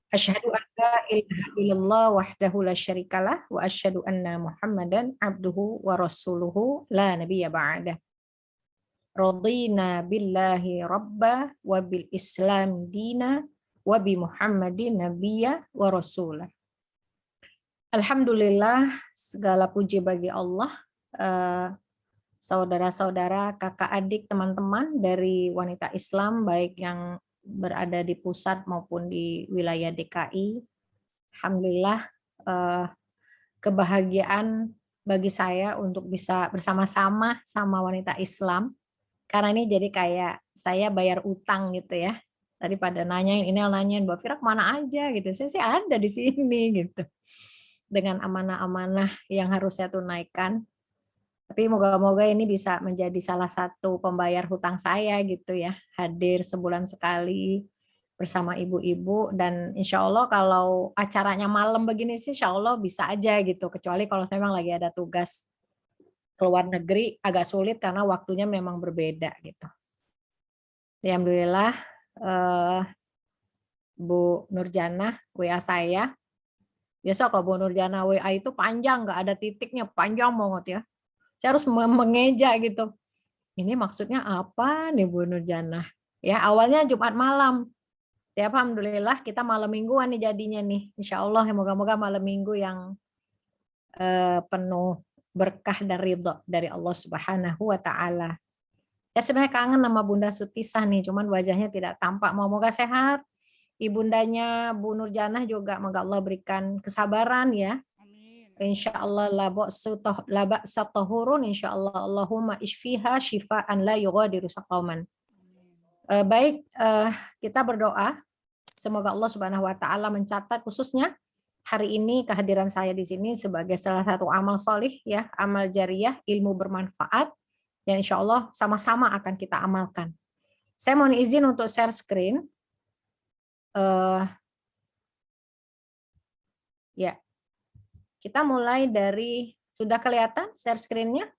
Asyhadu an la ilaha illallah wahdahu la syarikalah wa asyhadu anna Muhammadan abduhu wa rasuluhu la nabiyya ba'dah. Radina billahi rabba wa bil islam dina wa bi Muhammadin nabiyya wa rasulah. Alhamdulillah, segala puji bagi Allah. Saudara-saudara, kakak adik, teman-teman dari wanita Islam baik yang berada di pusat maupun di wilayah DKI. Alhamdulillah, kebahagiaan bagi saya untuk bisa bersama-sama sama wanita Islam. Karena ini jadi kayak saya bayar utang gitu ya. Daripada nanyain ini, nanyain Mbak Fira kemana aja gitu. Saya sih ada di sini gitu. Dengan amanah-amanah yang harus saya tunaikan. Tapi moga-moga ini bisa menjadi salah satu pembayar hutang saya gitu ya. Hadir sebulan sekali bersama ibu-ibu, dan insya Allah kalau acaranya malam begini sih insya Allah bisa aja gitu. Kecuali kalau memang lagi ada tugas keluar negeri agak sulit karena waktunya memang berbeda gitu. Alhamdulillah, Bu Nurjana WA saya. Biasa kalau Bu Nurjana WA itu panjang, nggak ada titiknya, panjang banget ya. Saya harus mengeja gitu. Ini maksudnya apa nih Bu Nurjana? Ya, awalnya Jumat malam. Ya, alhamdulillah kita malam mingguan nih jadinya nih. Insya Allah moga-moga malam minggu yang penuh berkah dan ridho dari Allah Subhanahu wa taala. Ya sebenarnya kangen sama Bunda Sutisah nih, cuman wajahnya tidak tampak. Moga-moga sehat. Ibundanya Bu Nurjanah juga moga Allah berikan kesabaran ya. Insya Allah labak satohurun, insya Allah Allahumma ishfiha shifaan la yughadiru saqaman. Baik, kita berdoa semoga Allah Subhanahu wa taala mencatat khususnya hari ini kehadiran saya di sini sebagai salah satu amal solih ya, amal jariyah, ilmu bermanfaat yang insya Allah sama-sama akan kita amalkan. Saya mohon izin untuk share screen. Ya, kita mulai dari, sudah kelihatan share screen-nya?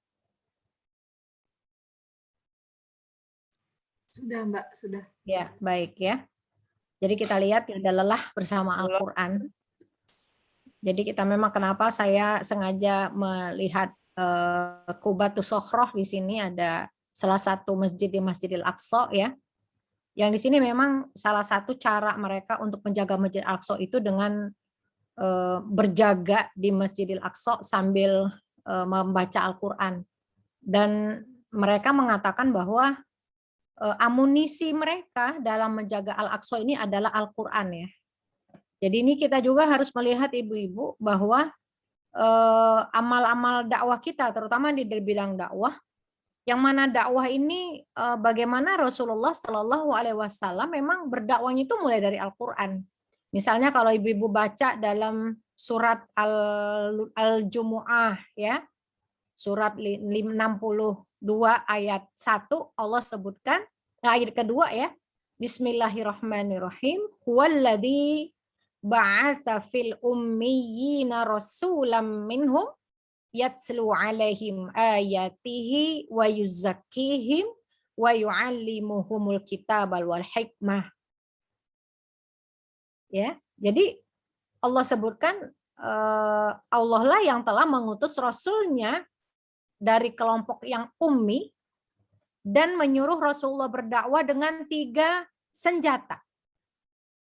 Sudah Mbak, sudah. Ya, baik ya. Jadi kita lihat tidak lelah bersama Al-Quran. Jadi kita memang kenapa saya sengaja melihat Qubatus Sokhroh di sini, ada salah satu masjid di Masjidil Aqsa ya. Yang di sini memang salah satu cara mereka untuk menjaga Masjid Al-Aqsa itu dengan berjaga di Masjidil Aqsa sambil membaca Al-Quran. Dan mereka mengatakan bahwa amunisi mereka dalam menjaga Al-Aqsa ini adalah Al-Quran ya. Jadi ini kita juga harus melihat ibu-ibu bahwa amal-amal dakwah kita, terutama di bidang dakwah, yang mana dakwah ini bagaimana Rasulullah Shallallahu Alaihi Wasallam memang berdakwahnya itu mulai dari Al-Quran. Misalnya kalau ibu-ibu baca dalam surat Al-Jumu'ah ya, surat 62 ayat 1 Allah sebutkan, ayat kedua ya, Bismillahirrahmanirrahim, huwaladzi ba'atsa fil ummiyina rasulam minhum yatslu alaihim ayatihi wa yuzakkihim wa yu'allimuhumul kitabal wal hikmah. Ya, jadi Allah sebutkan Allah lah yang telah mengutus rasulnya dari kelompok yang ummi dan menyuruh Rasulullah berdakwah dengan 3 senjata.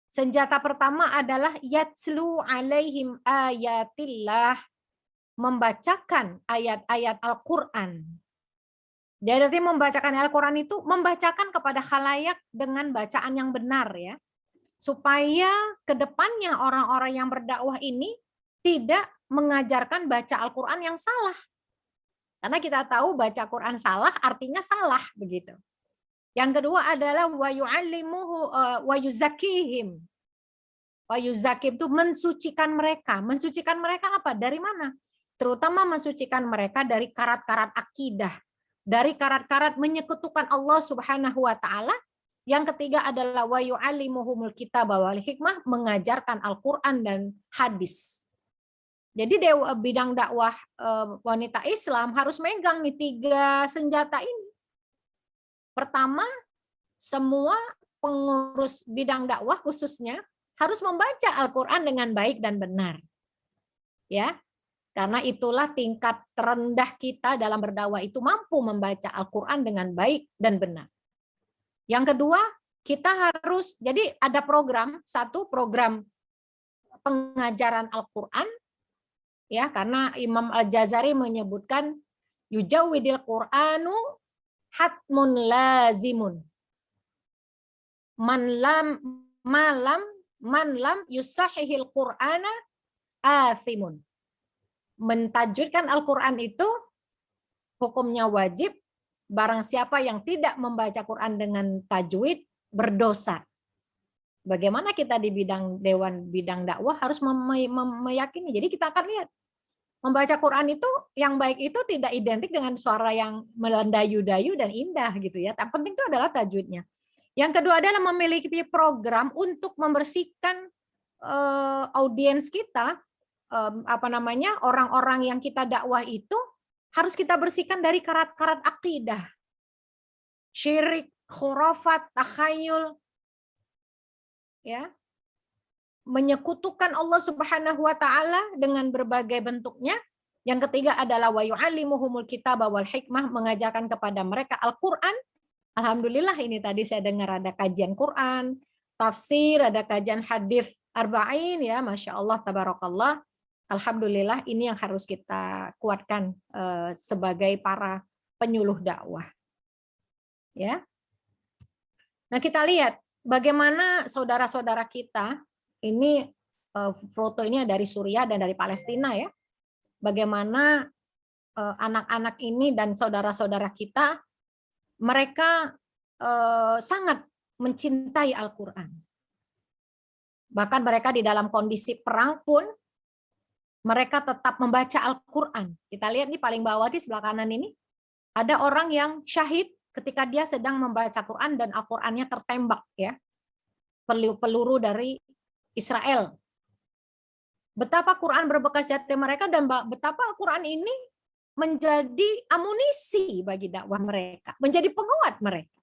Senjata pertama adalah yatslu alaihim ayatillah, membacakan ayat-ayat Al-Quran. Jadi membacakan Al-Quran itu membacakan kepada khalayak dengan bacaan yang benar ya. Supaya kedepannya orang-orang yang berdakwah ini tidak mengajarkan baca Al-Quran yang salah. Karena kita tahu baca Quran salah artinya salah begitu. Yang kedua adalah wa yu'allimuhu wa yuzakkihim. Wa yuzakkihim itu mensucikan mereka. Mensucikan mereka apa? Dari mana? Terutama mensucikan mereka dari karat-karat akidah, dari karat-karat menyekutukan Allah Subhanahu wa taala. Yang ketiga adalah wa yu'allimuhumul kitaba wal hikmah, mengajarkan Al-Qur'an dan hadis. Jadi bidang dakwah wanita Islam harus megang nih 3 senjata ini. Pertama, semua pengurus bidang dakwah khususnya harus membaca Al-Qur'an dengan baik dan benar. Ya. Karena itulah tingkat terendah kita dalam berdakwah itu mampu membaca Al-Qur'an dengan baik dan benar. Yang kedua, kita harus, jadi ada program, satu program pengajaran Al-Qur'an, ya, karena Imam Al-Jazari menyebutkan yujawwidil Qur'anu hatmun lazimun. Man lam yusahihil Qur'ana athimun. Mentajwidkan Al-Qur'an itu hukumnya wajib, barang siapa yang tidak membaca Quran dengan tajwid berdosa. Bagaimana kita di bidang dewan bidang dakwah harus meyakini. Jadi kita akan lihat membaca Quran itu yang baik itu tidak identik dengan suara yang melendayu-dayu dan indah gitu ya. Yang penting itu adalah tajwidnya. Yang kedua adalah memiliki program untuk membersihkan audiens kita, orang-orang yang kita dakwah itu harus kita bersihkan dari karat-karat akidah, syirik, khurafat, takhayul, ya, menyekutukan Allah Subhanahu wa taala dengan berbagai bentuknya. Yang ketiga adalah wa yu'allimuhumul kitaba wal hikmah, mengajarkan kepada mereka Al-Qur'an. Alhamdulillah ini tadi saya dengar ada kajian Quran, tafsir, ada kajian hadis arba'in ya, Masya Allah, tabarakallah. Alhamdulillah ini yang harus kita kuatkan sebagai para penyuluh dakwah. Ya. Nah, kita lihat bagaimana saudara-saudara kita ini, foto ini dari Suriah dan dari Palestina ya. Bagaimana anak-anak ini dan saudara-saudara kita, mereka sangat mencintai Al-Qur'an. Bahkan mereka di dalam kondisi perang pun mereka tetap membaca Al-Qur'an. Kita lihat nih paling bawah di sebelah kanan ini, ada orang yang syahid ketika dia sedang membaca Quran dan Al-Qur'annya tertembak ya. Peluru dari Israel. Betapa Quran berbekas di hati mereka dan betapa Al-Qur'an ini menjadi amunisi bagi dakwah mereka, menjadi penguat mereka.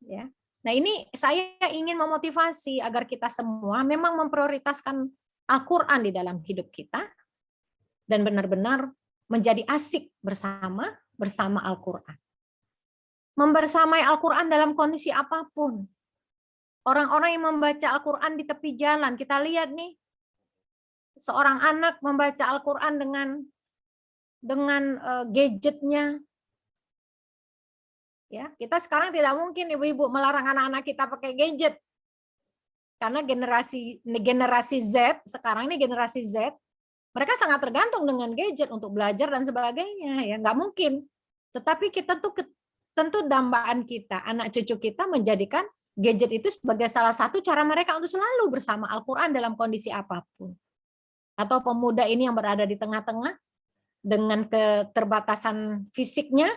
Ya. Nah, ini saya ingin memotivasi agar kita semua memang memprioritaskan Al-Qur'an di dalam hidup kita dan benar-benar menjadi asik bersama Al-Qur'an. Membersamai Al-Qur'an dalam kondisi apapun. Orang-orang yang membaca Al-Qur'an di tepi jalan, kita lihat nih, seorang anak membaca Al-Qur'an dengan gadgetnya. Ya, kita sekarang tidak mungkin ibu-ibu melarang anak-anak kita pakai gadget. Karena generasi Z, sekarang ini generasi Z, mereka sangat tergantung dengan gadget untuk belajar dan sebagainya, ya nggak mungkin. Tetapi kita tuh tentu dambaan kita, anak cucu kita menjadikan gadget itu sebagai salah satu cara mereka untuk selalu bersama Al-Qur'an dalam kondisi apapun. Atau pemuda ini yang berada di tengah-tengah dengan keterbatasan fisiknya,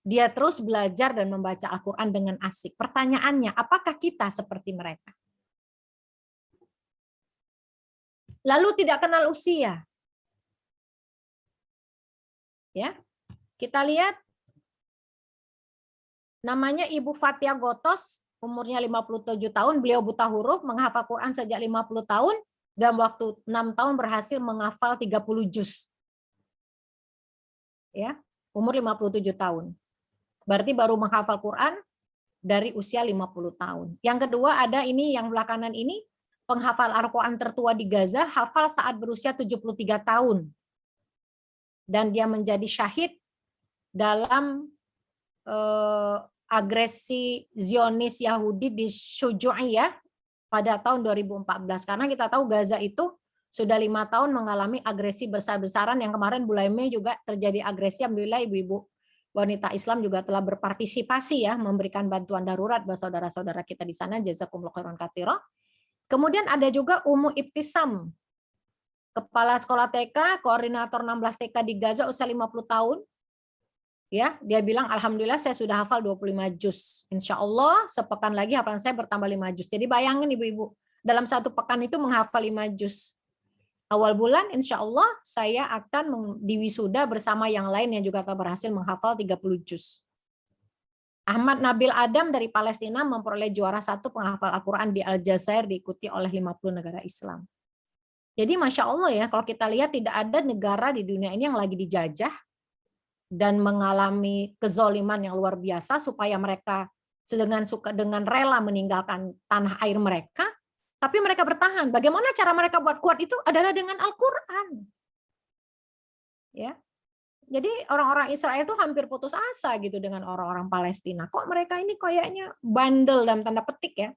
dia terus belajar dan membaca Al-Qur'an dengan asik. Pertanyaannya, apakah kita seperti mereka? Lalu tidak kenal usia. Ya. Kita lihat namanya Ibu Fatia Gotos, umurnya 57 tahun, beliau buta huruf, menghafal Quran sejak 50 tahun, dalam waktu 6 tahun berhasil menghafal 30 juz. Ya, umur 57 tahun. Berarti baru menghafal Quran dari usia 50 tahun. Yang kedua ada ini yang belakangan ini, penghafal Al-Quran tertua di Gaza, hafal saat berusia 73 tahun. Dan dia menjadi syahid dalam agresi Zionis Yahudi di Syuju'iyah pada tahun 2014. Karena kita tahu Gaza itu sudah 5 tahun mengalami agresi besar-besaran, yang kemarin bulan Mei juga terjadi agresi. Alhamdulillah ibu-ibu wanita Islam juga telah berpartisipasi ya, memberikan bantuan darurat buat saudara-saudara kita di sana. Jazakumullah khairan katsira. Kemudian ada juga Umu Ibtisam, kepala sekolah TK, koordinator 16 TK di Gaza, usia 50 tahun. Ya, dia bilang alhamdulillah saya sudah hafal 25 juz. Insya Allah sepekan lagi hafalan saya bertambah 5 juz. Jadi bayangin ibu-ibu, dalam satu pekan itu menghafal 5 juz. Awal bulan insya Allah saya akan diwisuda bersama yang lain yang juga telah berhasil menghafal 30 juz. Ahmad Nabil Adam dari Palestina memperoleh juara 1 penghafal Al-Quran di Aljazair, diikuti oleh 50 negara Islam. Jadi Masya Allah ya, kalau kita lihat tidak ada negara di dunia ini yang lagi dijajah dan mengalami kezoliman yang luar biasa supaya mereka dengan rela meninggalkan tanah air mereka, tapi mereka bertahan. Bagaimana cara mereka buat kuat itu adalah dengan Al-Quran. Ya. Jadi orang-orang Israel itu hampir putus asa gitu dengan orang-orang Palestina. Kok mereka ini kayaknya bandel dalam tanda petik ya.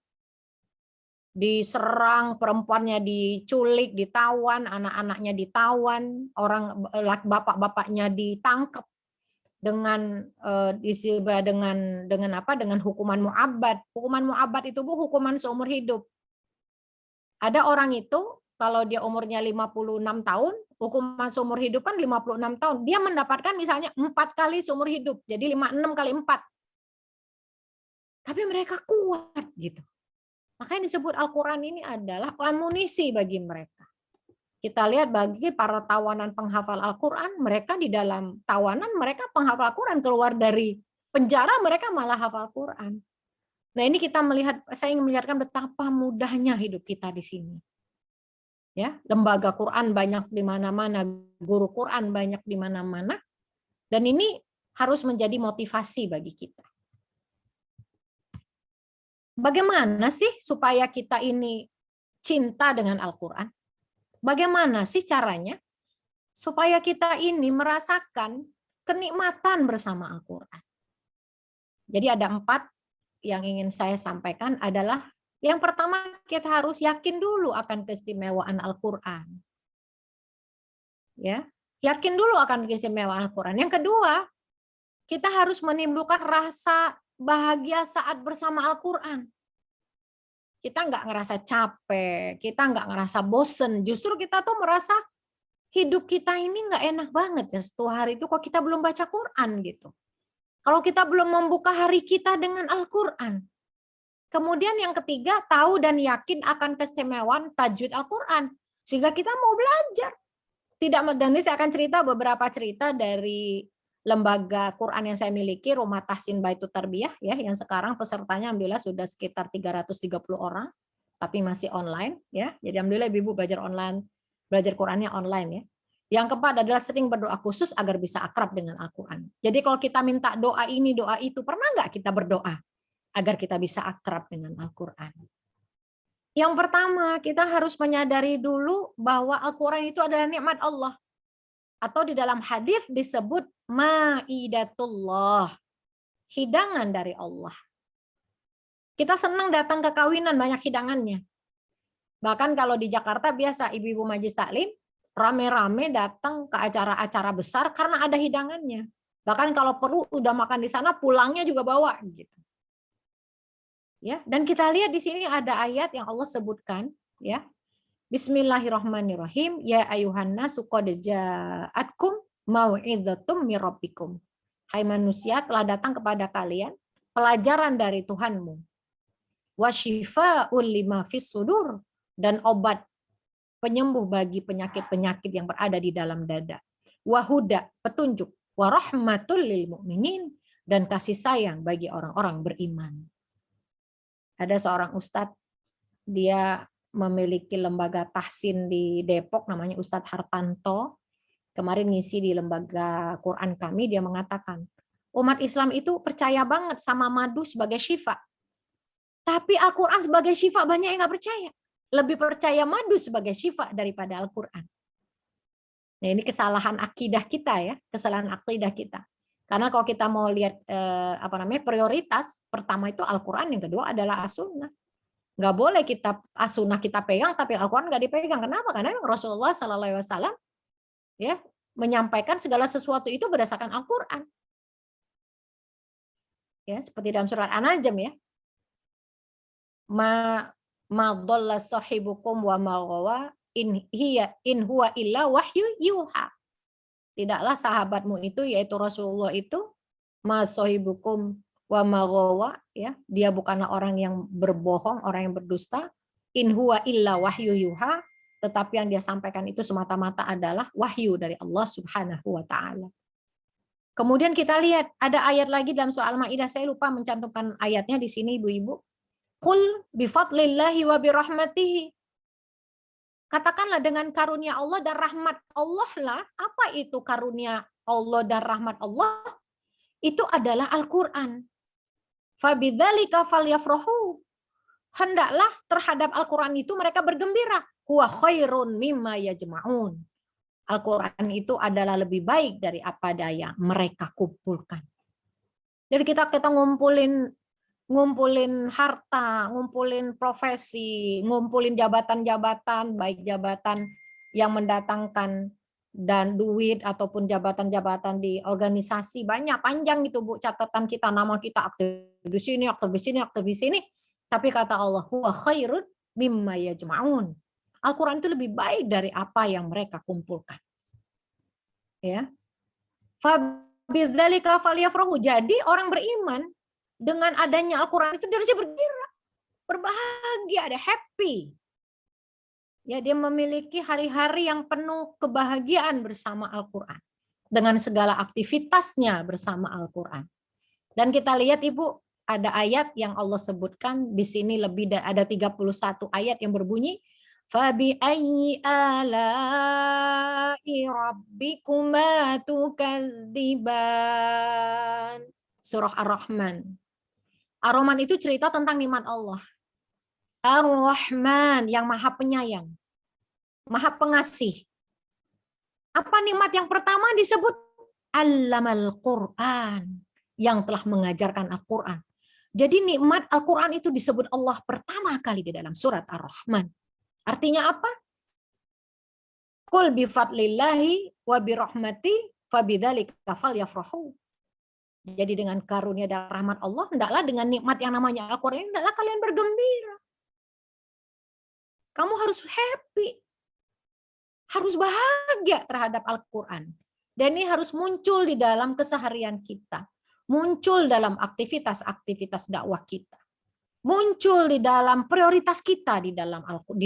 Diserang, perempuannya diculik, ditawan, anak-anaknya ditawan, orang bapak-bapaknya ditangkap dengan dengan hukuman mu'abbad. Hukuman mu'abbad itu Bu, hukuman seumur hidup. Ada orang itu kalau dia umurnya 56 tahun, hukuman seumur hidup kan 56 tahun. Dia mendapatkan misalnya 4 kali seumur hidup. Jadi 56 kali 4. Tapi mereka kuat gitu. Makanya disebut Al-Quran ini adalah amunisi bagi mereka. Kita lihat bagi para tawanan penghafal Al-Quran, mereka di dalam tawanan, mereka penghafal Al-Quran, keluar dari penjara, mereka malah hafal Quran. Nah ini kita melihat, saya ingin melihatkan betapa mudahnya hidup kita di sini. Ya, lembaga Quran banyak di mana-mana, guru Quran banyak di mana-mana, dan ini harus menjadi motivasi bagi kita. Bagaimana sih supaya kita ini cinta dengan Al-Quran? Bagaimana sih caranya supaya kita ini merasakan kenikmatan bersama Al-Quran? Jadi ada 4 yang ingin saya sampaikan adalah yang pertama, kita harus yakin dulu akan keistimewaan Al-Quran. Ya, yakin dulu akan keistimewaan Al-Quran. Yang kedua, kita harus menimbulkan rasa bahagia saat bersama Al-Quran. Kita nggak ngerasa capek, kita nggak ngerasa bosen. Justru kita tuh merasa hidup kita ini nggak enak banget ya. Satu hari itu kok kita belum baca Quran gitu. Kalau kita belum membuka hari kita dengan Al-Quran. Kemudian yang ketiga, tahu dan yakin akan keistimewaan tajwid Al-Quran. Sehingga kita mau belajar. Dan ini saya akan cerita beberapa cerita dari lembaga Quran yang saya miliki, Rumah Tahsin Baitul Tarbiyah, ya, yang sekarang pesertanya alhamdulillah sudah sekitar 330 orang, tapi masih online. Ya. Jadi alhamdulillah ibu belajar online, belajar Qurannya online. Ya. Yang keempat adalah sering berdoa khusus agar bisa akrab dengan Al-Quran. Jadi kalau kita minta doa ini, doa itu, pernah nggak kita berdoa agar kita bisa akrab dengan Al-Quran? Yang pertama, kita harus menyadari dulu bahwa Al-Quran itu adalah nikmat Allah. Atau di dalam hadis disebut Maidatullah, hidangan dari Allah. Kita senang datang ke kawinan, banyak hidangannya. Bahkan kalau di Jakarta biasa ibu-ibu majelis taklim rame-rame datang ke acara-acara besar karena ada hidangannya. Bahkan kalau perlu udah makan di sana, pulangnya juga bawa gitu. Ya, dan kita lihat di sini ada ayat yang Allah sebutkan, ya. Bismillahirrahmanirrahim. Ya ayuhan nasu qad ja'atkum mau'izatum mir rabbikum. Hai manusia, telah datang kepada kalian pelajaran dari Tuhanmu. Wa syifaa'un lima fis sudur, dan obat penyembuh bagi penyakit-penyakit yang berada di dalam dada. Wa huda, petunjuk. Wa rahmatul lil mu'minin, dan kasih sayang bagi orang-orang beriman. Ada seorang ustadz, dia memiliki lembaga tahsin di Depok, namanya Ustadz Hartanto. Kemarin ngisi di lembaga Quran kami, dia mengatakan, umat Islam itu percaya banget sama madu sebagai syifa. Tapi Al-Quran sebagai syifa banyak yang nggak percaya. Lebih percaya madu sebagai syifa daripada Al-Quran. Nah, ini kesalahan akidah kita ya, kesalahan akidah kita. Karena kalau kita mau lihat prioritas, pertama itu Al-Quran, yang kedua adalah As-Sunnah. Nggak boleh kita As-Sunnah kita pegang, tapi Al-Quran nggak dipegang. Kenapa? Karena Rasulullah SAW ya menyampaikan segala sesuatu itu berdasarkan Al-Quran. Ya, seperti dalam surat An-Najm ya. Ma dhalla sahibukum wa ma ghawa in huwa illa wahyu yuha. Tidaklah sahabatmu itu, yaitu Rasulullah itu, ma sahibukum wa ma ghawa, ya, dia bukanlah orang yang berbohong, orang yang berdusta. In huwa illa wahyu yuha, tetapi yang dia sampaikan itu semata-mata adalah wahyu dari Allah Subhanahu wa taala. Kemudian kita lihat ada ayat lagi dalam surah Al-Maidah, saya lupa mencantumkan ayatnya di sini Ibu-ibu. Qul bifadlillahi wa birahmatihi. Katakanlah dengan karunia Allah dan rahmat Allah lah. Apa itu karunia Allah dan rahmat Allah? Itu adalah Al-Qur'an. Fabidzalika falyafrahu. Hendaklah terhadap Al-Qur'an itu mereka bergembira. Huwa khairun mimma yajma'un. Al-Quran itu adalah lebih baik dari apa daya mereka kumpulkan. Jadi kita ngumpulin harta, ngumpulin profesi, ngumpulin jabatan-jabatan, baik jabatan yang mendatangkan dan duit ataupun jabatan-jabatan di organisasi, banyak panjang itu Bu catatan kita, nama kita aktif di sini, aktif di sini, aktif di sini. Tapi kata Allah, huwa khairun mimma yajma'un. Al-Quran itu lebih baik dari apa yang mereka kumpulkan. Ya. Fabidzalika falyafrahu. Jadi orang beriman dengan adanya Al-Quran itu dia harus bergembira, berbahagia, ada happy. Ya, dia memiliki hari-hari yang penuh kebahagiaan bersama Al-Quran. Dengan segala aktivitasnya bersama Al-Quran. Dan kita lihat Ibu, ada ayat yang Allah sebutkan di sini ada 31 ayat yang berbunyi Fabi'ayyi ala'i rabbikuma tukadziban. Surah Ar-Rahman. Ar-Rahman itu cerita tentang nikmat Allah. Ar-Rahman yang maha penyayang. Maha pengasih. Apa nikmat yang pertama disebut? Allamal Qur'an. Yang telah mengajarkan Al-Quran. Jadi nikmat Al-Quran itu disebut Allah pertama kali di dalam surat Ar-Rahman. Artinya apa? Qul bifadlillahi wa birahmati fabidzalika falyafrahu. Jadi dengan karunia dan rahmat Allah, hendaklah dengan nikmat yang namanya Al-Qur'an, hendaklah kalian bergembira. Kamu harus happy. Harus bahagia terhadap Al-Qur'an. Dan ini harus muncul di dalam keseharian kita. Muncul dalam aktivitas-aktivitas dakwah kita. Muncul di dalam prioritas kita di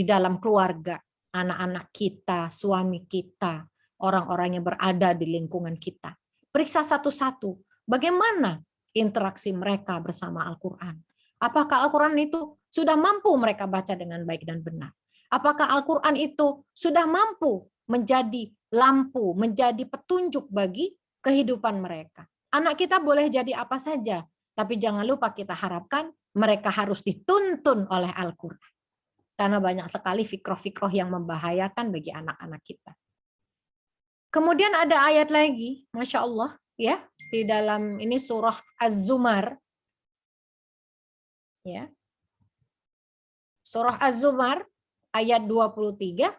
dalam keluarga, anak-anak kita, suami kita, orang-orang yang berada di lingkungan kita. Periksa satu-satu, bagaimana interaksi mereka bersama Al-Quran. Apakah Al-Quran itu sudah mampu mereka baca dengan baik dan benar? Apakah Al-Quran itu sudah mampu menjadi lampu, menjadi petunjuk bagi kehidupan mereka? Anak kita boleh jadi apa saja, tapi jangan lupa kita harapkan mereka harus dituntun oleh Al-Quran. Karena banyak sekali fikroh-fikroh yang membahayakan bagi anak-anak kita. Kemudian ada ayat lagi, Masya Allah, ya, di dalam ini surah Az-Zumar. Ya. Surah Az-Zumar ayat 23.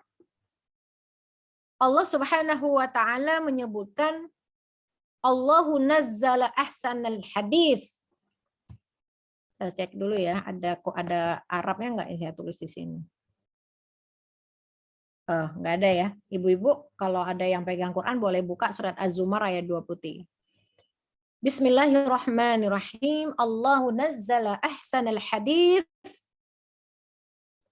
Allah Subhanahu wa taala menyebutkan Allahu nazzala ahsanal hadits. Saya cek dulu ya, ada Arabnya nggak yang saya tulis di sini? Nggak ada ya. Ibu-ibu, kalau ada yang pegang Quran boleh buka surat Az-Zumar ayat 23. Bismillahirrahmanirrahim. Allahu nazzala ahsanal hadits.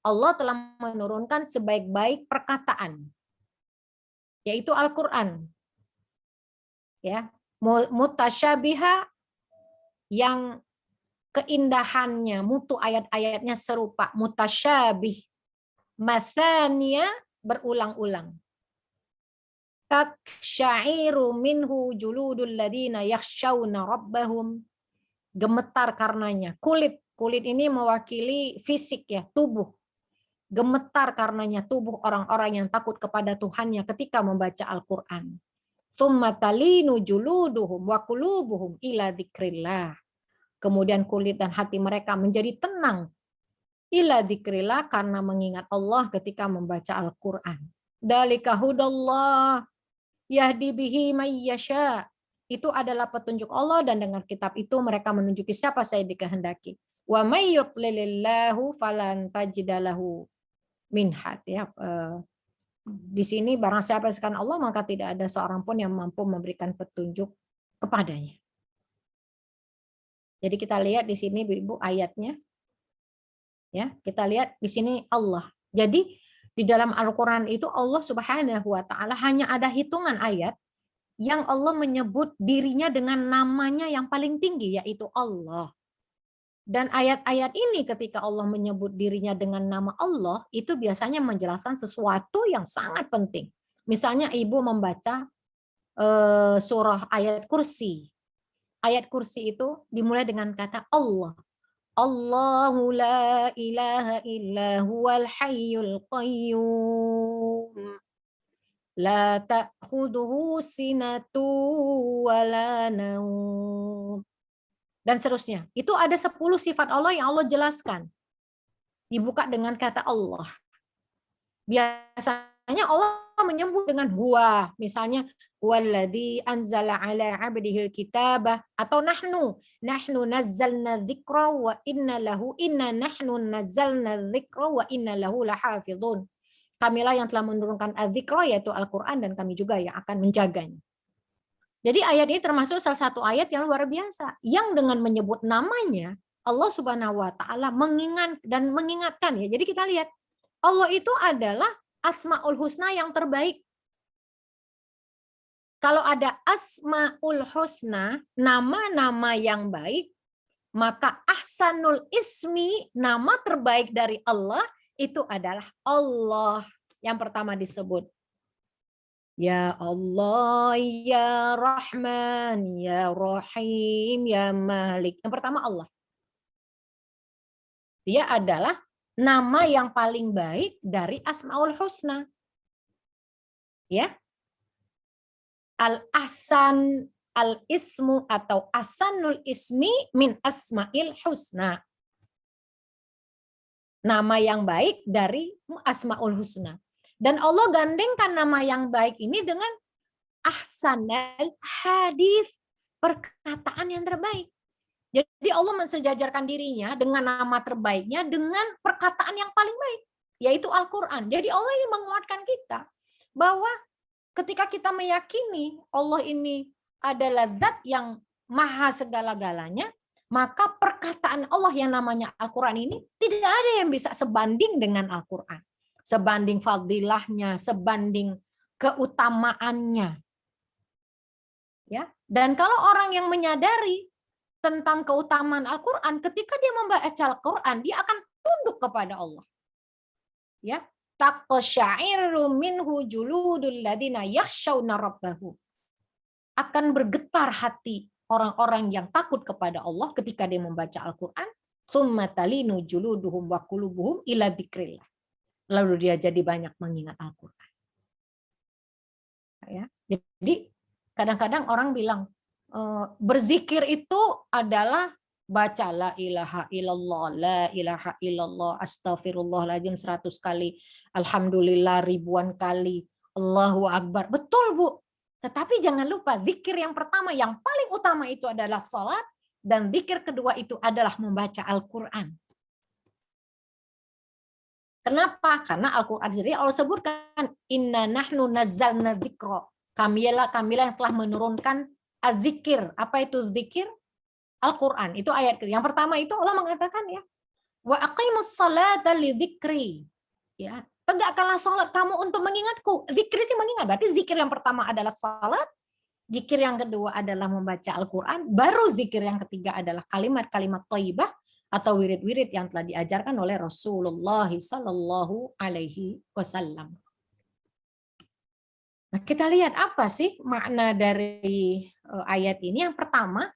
Allah telah menurunkan sebaik-baik perkataan, yaitu Al-Quran. Ya, mutasyabiha, yang keindahannya, mutu ayat-ayatnya serupa, mutasyabih, mathania, berulang-ulang. Taksyairu minhu juludul ladina yakhshawna rabbahum. Gemetar karenanya. Kulit ini mewakili fisik ya, tubuh. Gemetar karenanya tubuh orang-orang yang takut kepada Tuhannya ketika membaca Al-Quran. Tsumma talinu juluduhum wa qulubuhum ila dzikrillah. Kemudian kulit dan hati mereka menjadi tenang. Ila dzikrillah, karena mengingat Allah ketika membaca Al-Quran. Dalika hudallah yahdi bihi may yasha. Itu adalah petunjuk Allah, dan dengan kitab itu mereka menunjuki siapa saja dikehendaki. Wa may yudlilillahu falan tajida lahu min had. Ya, di sini barang siapa yang Allah, maka tidak ada seorang pun yang mampu memberikan petunjuk kepadanya. Jadi kita lihat di sini Ibu ayatnya. Ya, kita lihat di sini Allah. Jadi di dalam Al-Qur'an itu Allah Subhanahu wa taala hanya ada hitungan ayat yang Allah menyebut dirinya dengan namanya yang paling tinggi, yaitu Allah. Dan ayat-ayat ini ketika Allah menyebut dirinya dengan nama Allah, itu biasanya menjelaskan sesuatu yang sangat penting. Misalnya ibu membaca surah ayat kursi. Ayat kursi itu dimulai dengan kata Allah. Allahu la ilaha illa huwal hayyul qayyum. La ta'khuduhu sinatu wa la naum. Dan seterusnya. Itu ada 10 sifat Allah yang Allah jelaskan. Dibuka dengan kata Allah. Biasanya Allah menyebut dengan huwa. Misalnya, huwaladzi anzala ala abdihil kitabah. Atau nahnu nazzalna dzikra wa inna nahnu nazzalna dzikra wa inna lahu lahafizun. Kamilah yang telah menurunkan az-dzikra, yaitu Al-Quran, dan kami juga yang akan menjaganya. Jadi ayat ini termasuk salah satu ayat yang luar biasa, yang dengan menyebut namanya Allah Subhanahu wa taala mengingatkan ya. Jadi kita lihat Allah itu adalah Asmaul Husna yang terbaik. Kalau ada Asmaul Husna, nama-nama yang baik, maka Ahsanul Ismi, nama terbaik dari Allah itu adalah Allah yang pertama disebut. Ya Allah, ya Rahman, ya Rahim, ya Malik. Yang pertama Allah. Dia adalah nama yang paling baik dari Asmaul Husna. Ya. Al-Ahsan, Al-Ismu atau Ahsanul Ismi min Asmail Husna. Nama yang baik dari Asmaul Husna. Dan Allah gandengkan nama yang baik ini dengan ahsanal hadis, perkataan yang terbaik. Jadi Allah mensejajarkan dirinya dengan nama terbaiknya dengan perkataan yang paling baik, yaitu Al-Quran. Jadi Allah ini menguatkan kita bahwa ketika kita meyakini Allah ini adalah zat yang maha segala-galanya, maka perkataan Allah yang namanya Al-Quran ini tidak ada yang bisa sebanding dengan Al-Quran. Sebanding fadilahnya, sebanding keutamaannya. Ya. Dan kalau orang yang menyadari tentang keutamaan Al-Quran, ketika dia membaca Al-Quran, dia akan tunduk kepada Allah. Ya. Taqsyairu minhu juludul ladina yakhshawna rabbahu. Akan bergetar hati orang-orang yang takut kepada Allah ketika dia membaca Al-Quran. Tsumma talinu juluduhum wa qulubuhum ila dzikrillah. Lalu dia jadi banyak mengingat Al-Quran. Ya. Jadi kadang-kadang orang bilang berzikir itu adalah baca la ilaha illallah, astagfirullahaladzim 100 kali, alhamdulillah ribuan kali, Allahu Akbar. Betul Bu. Tetapi jangan lupa zikir yang pertama yang paling utama itu adalah salat, dan zikir kedua itu adalah membaca Al-Quran. Kenapa? Karena Al-Quran sendiri Allah sebutkan inna nahnu nazzalna dzikra. Kamilah yang telah menurunkan az-zikir. Apa itu zikir? Al-Quran. Itu ayat yang pertama itu Allah mengatakan ya. Wa aqimus salata li dzikri. Ya, tegakkanlah salat kamu untuk mengingatku. Zikir sih mengingat. Berarti zikir yang pertama adalah salat, zikir yang kedua adalah membaca Al-Quran, baru zikir yang ketiga adalah kalimat-kalimat thayyibah atau wirid-wirid yang telah diajarkan oleh Rasulullah Sallallahu Alaihi Wasallam. Nah, kita lihat apa sih makna dari ayat ini. Yang pertama,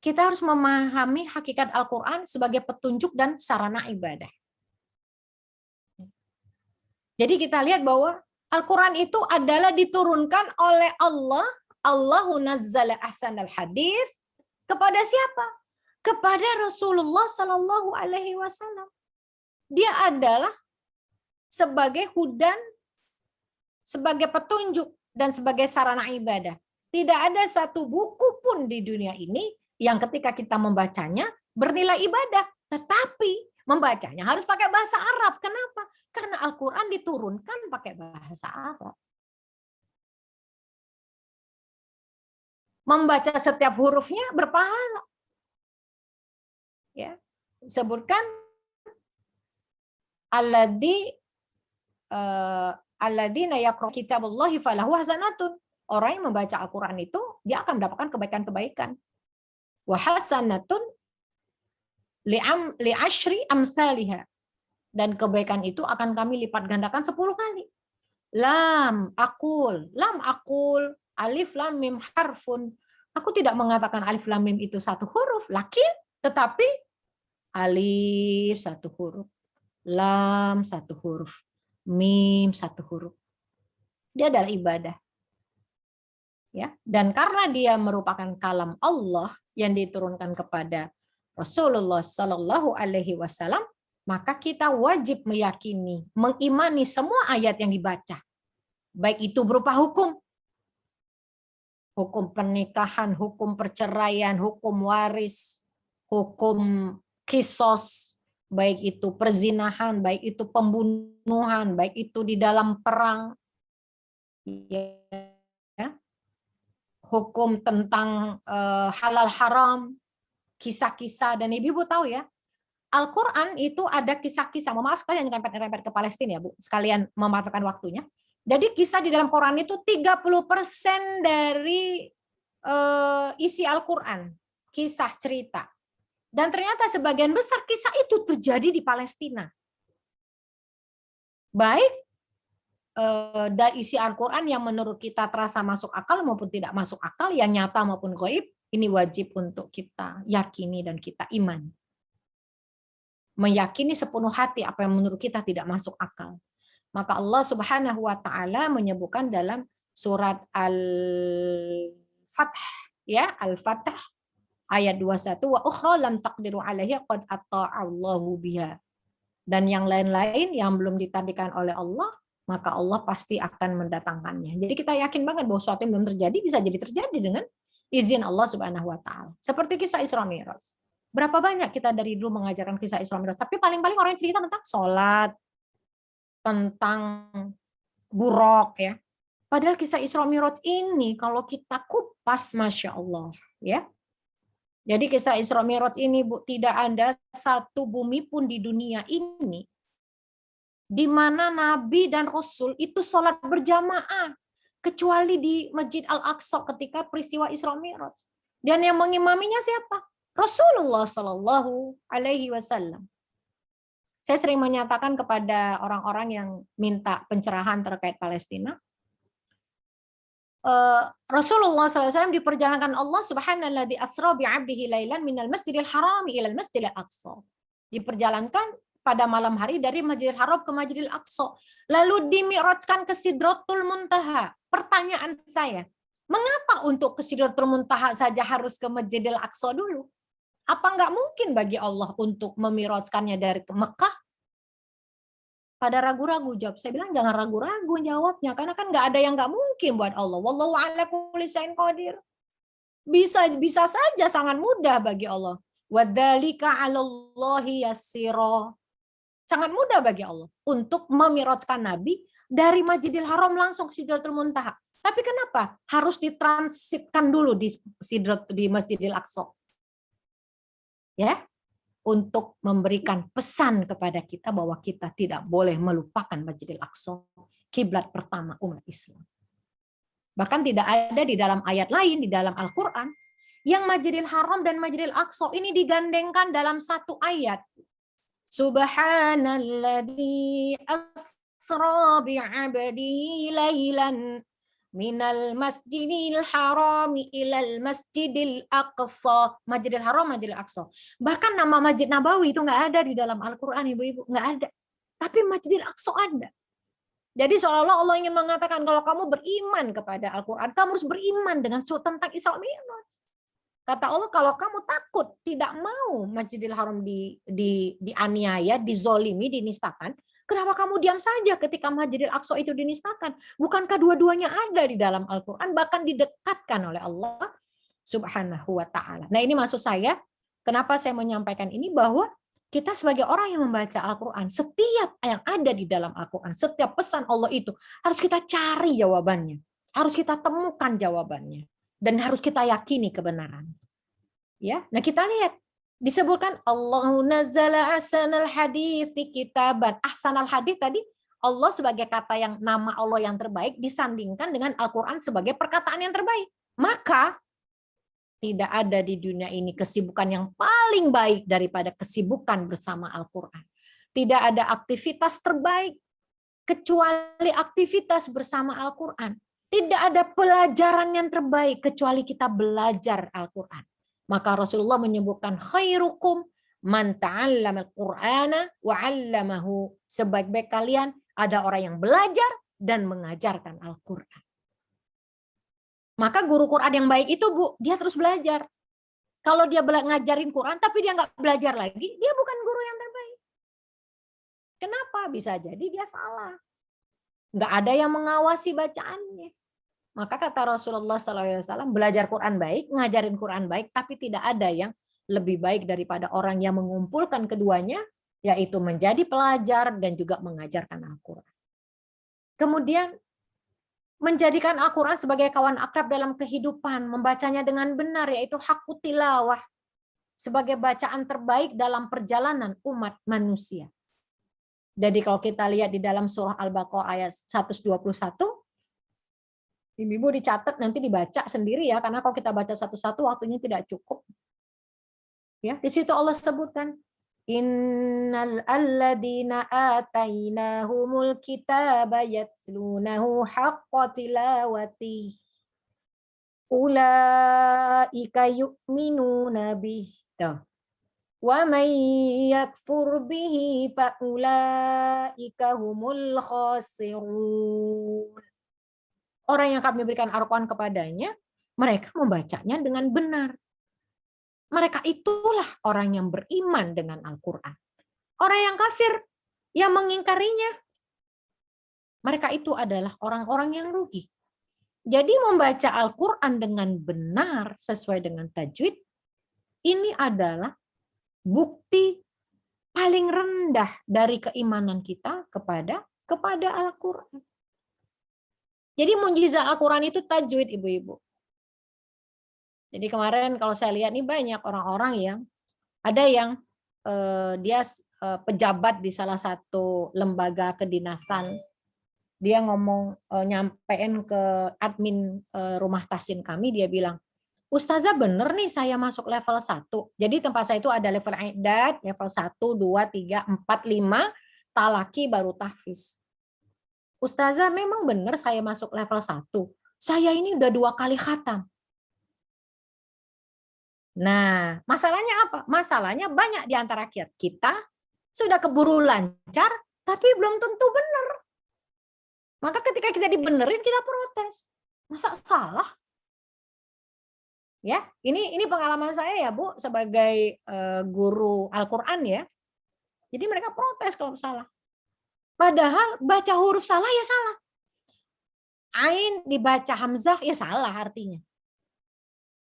kita harus memahami hakikat Al-Quran sebagai petunjuk dan sarana ibadah. Jadi kita lihat bahwa Al-Quran itu adalah diturunkan oleh Allah. Allahu nazzala ahsanal hadis kepada siapa? Kepada Rasulullah Sallallahu Alaihi Wasallam. Dia adalah sebagai hudan, sebagai petunjuk, dan sebagai sarana ibadah. Tidak ada satu buku pun di dunia ini yang ketika kita membacanya bernilai ibadah. Tetapi membacanya harus pakai bahasa Arab. Kenapa? Karena Al-Quran diturunkan pakai bahasa Arab. Membaca setiap hurufnya berpahala. Ya, sebutkan alladzina yaqra'u kitaballahi falahu hasanatun. orang yang membaca Al-Quran itu dia akan mendapatkan kebaikan-kebaikan. Wa hasanatun li asyri amsalihha. Dan kebaikan itu akan kami lipat gandakan 10 kali. Lam akul, alif lam mim harfun. Aku tidak mengatakan alif lam mim itu satu huruf, tetapi alif satu huruf, lam satu huruf, mim satu huruf. Dia adalah ibadah. Ya, dan karena dia merupakan kalam Allah yang diturunkan kepada Rasulullah Sallallahu Alaihi Wasallam, maka kita wajib meyakini, mengimani semua ayat yang dibaca, baik itu berupa hukum pernikahan, hukum perceraian, hukum waris, hukum kisos, baik itu perzinahan, baik itu pembunuhan, baik itu di dalam perang, ya, hukum tentang halal haram, kisah-kisah. Dan ibu tahu ya, Al-Quran itu ada kisah-kisah. Maaf sekalian rempet-rempet ke Palestina ya Bu, sekalian memanfaatkan waktunya. Jadi kisah di dalam Quran itu 30% dari isi Al-Quran, kisah cerita. Dan ternyata sebagian besar kisah itu terjadi di Palestina. Baik dari isi Al-Quran yang menurut kita terasa masuk akal maupun tidak masuk akal, yang nyata maupun gaib, ini wajib untuk kita yakini dan kita imani. Meyakini sepenuh hati apa yang menurut kita tidak masuk akal. Maka Allah Subhanahu wa taala menyebutkan dalam surat Al-Fath, ya, Al-Fath ayat 21, wa ukhra lam taqdiru 'alaiha qad ata'allahu biha. Dan yang lain-lain yang belum ditakdirkan oleh Allah, maka Allah pasti akan mendatangkannya. Jadi kita yakin banget bahwa sesuatu yang belum terjadi bisa jadi terjadi dengan izin Allah Subhanahu wa taala. Seperti kisah Isra Mi'raj. Berapa banyak kita dari dulu mengajarkan kisah Isra Mi'raj, tapi paling-paling orang yang cerita tentang sholat, tentang buruk, ya. Padahal kisah Isra Mi'raj ini kalau kita kupas, Masya Allah, ya. Jadi kisah Isra Mi'raj ini, Bu, tidak ada satu bumi pun di dunia ini di mana Nabi dan Rasul itu sholat berjamaah, kecuali di Masjid Al-Aqsa ketika peristiwa Isra Mi'raj. Dan yang mengimaminya siapa? Rasulullah Sallallahu Alaihi Wasallam. Saya sering menyatakan kepada orang-orang yang minta pencerahan terkait Palestina, Rasulullah SAW diperjalankan Allah Subhanalladzi asra bi'abdihi lailan minal masjidil harami ilal masjidil aqsa. Diperjalankan pada malam hari dari Masjidil Haram ke Masjidil Aqsa. Lalu dimi'rajkan ke Sidratul Muntaha. Pertanyaan saya, mengapa untuk ke Sidratul Muntaha saja harus ke Masjidil Aqsa dulu? Apa nggak mungkin bagi Allah untuk memi'rajkannya dari ke Mekah? Pada ragu-ragu jawab. Saya bilang jangan ragu-ragu jawabnya, karena kan nggak ada yang nggak mungkin buat Allah. Wallahu ala kulli syai'in qadir. Bisa saja, sangat mudah bagi Allah. Wadzalika 'alallahi yassira. Sangat mudah bagi Allah untuk memi'rajkan Nabi dari Masjidil Haram langsung ke Sidratul Muntaha. Tapi kenapa harus ditransitkan dulu di Masjidil Aqsa? Ya, untuk memberikan pesan kepada kita bahwa kita tidak boleh melupakan Masjidil Aqsa, kiblat pertama umat Islam. Bahkan tidak ada di dalam ayat lain di dalam Al-Quran yang Masjidil Haram dan Masjidil Aqsa ini digandengkan dalam satu ayat. Subhanalladzi asra bi'abdi lailan minal masjidil harami ilal masjidil aqsa. Masjidil Haram, Masjidil Aqsa. Bahkan nama Masjid Nabawi itu nggak ada di dalam Al-Quran, ibu-ibu, nggak ada. Tapi Masjidil Aqsa ada. Jadi seolah-olah Allah ingin mengatakan kalau kamu beriman kepada Al-Quran, kamu harus beriman dengan tentang Isra Mi'raj. Kata Allah, kalau kamu takut, tidak mau Masjidil Haram dianiaya, dizolimi, dinistakan, kenapa kamu diam saja ketika Masjidil Aqsa itu dinistakan? Bukankah dua-duanya ada di dalam Al-Quran, bahkan didekatkan oleh Allah Subhanahu wa ta'ala. Nah, ini maksud saya, kenapa saya menyampaikan ini, bahwa kita sebagai orang yang membaca Al-Quran, setiap yang ada di dalam Al-Quran, setiap pesan Allah itu, harus kita cari jawabannya. Harus kita temukan jawabannya. Dan harus kita yakini kebenaran. Ya, nah kita lihat disebutkan Allahu nazzala ahsanal hadits kitaban. Ahsanal hadits tadi Allah sebagai kata yang nama Allah yang terbaik disandingkan dengan Al-Quran sebagai perkataan yang terbaik. Maka tidak ada di dunia ini kesibukan yang paling baik daripada kesibukan bersama Al-Quran. Tidak ada aktivitas terbaik kecuali aktivitas bersama Al-Quran. Tidak ada pelajaran yang terbaik kecuali kita belajar Al-Quran. Maka Rasulullah menyebutkan khairukum man ta'allama al-Qur'ana wa 'allamahu. Sebaik-baik kalian ada orang yang belajar dan mengajarkan Al-Quran. Maka guru Quran yang baik itu, Bu, dia terus belajar. Kalau dia ngajarin Quran tapi dia nggak belajar lagi, dia bukan guru yang terbaik. Kenapa? Bisa jadi dia salah. Nggak ada yang mengawasi bacaannya. Maka kata Rasulullah SAW, belajar Quran baik, ngajarin Quran baik, tapi tidak ada yang lebih baik daripada orang yang mengumpulkan keduanya, yaitu menjadi pelajar dan juga mengajarkan Al-Quran. Kemudian menjadikan Al-Quran sebagai kawan akrab dalam kehidupan, membacanya dengan benar, yaitu hakku tilawah, sebagai bacaan terbaik dalam perjalanan umat manusia. Jadi kalau kita lihat di dalam surah Al-Baqarah ayat 121, Ibu dicatat nanti dibaca sendiri ya, karena kalau kita baca satu-satu waktunya tidak cukup. Ya, di situ Allah sebutkan, innal alladzina atainahumul kitaba yatlunahu haqqa tilawati ulaika yu'minuna bih. Wa man yakfur bihi fa ulaika humul khasirun. Orang yang kami berikan Al-Quran kepadanya, mereka membacanya dengan benar. Mereka itulah orang yang beriman dengan Al-Quran. Orang yang kafir, yang mengingkarinya, mereka itu adalah orang-orang yang rugi. Jadi membaca Al-Quran dengan benar sesuai dengan tajwid, ini adalah bukti paling rendah dari keimanan kita kepada Al-Quran. Jadi mukjizat Al-Quran itu tajwid, ibu-ibu. Jadi kemarin kalau saya lihat nih banyak orang-orang yang ada yang dia pejabat di salah satu lembaga kedinasan, dia ngomong nyampein ke admin rumah tahsin kami, dia bilang, Ustazah bener nih saya masuk level 1. Jadi tempat saya itu ada level i'dad, level 1, 2, 3, 4, 5, talaki baru tahfiz. Ustazah memang benar saya masuk level 1. Saya ini udah 2 kali khatam. Nah, masalahnya apa? Masalahnya banyak di antara kita sudah keburu lancar, tapi belum tentu benar. Maka ketika kita dibenerin, kita protes. Masa salah? Ya, ini pengalaman saya ya, Bu, sebagai guru Al-Quran ya. Jadi mereka protes kalau salah. Padahal baca huruf salah ya salah. Ain dibaca hamzah ya salah artinya.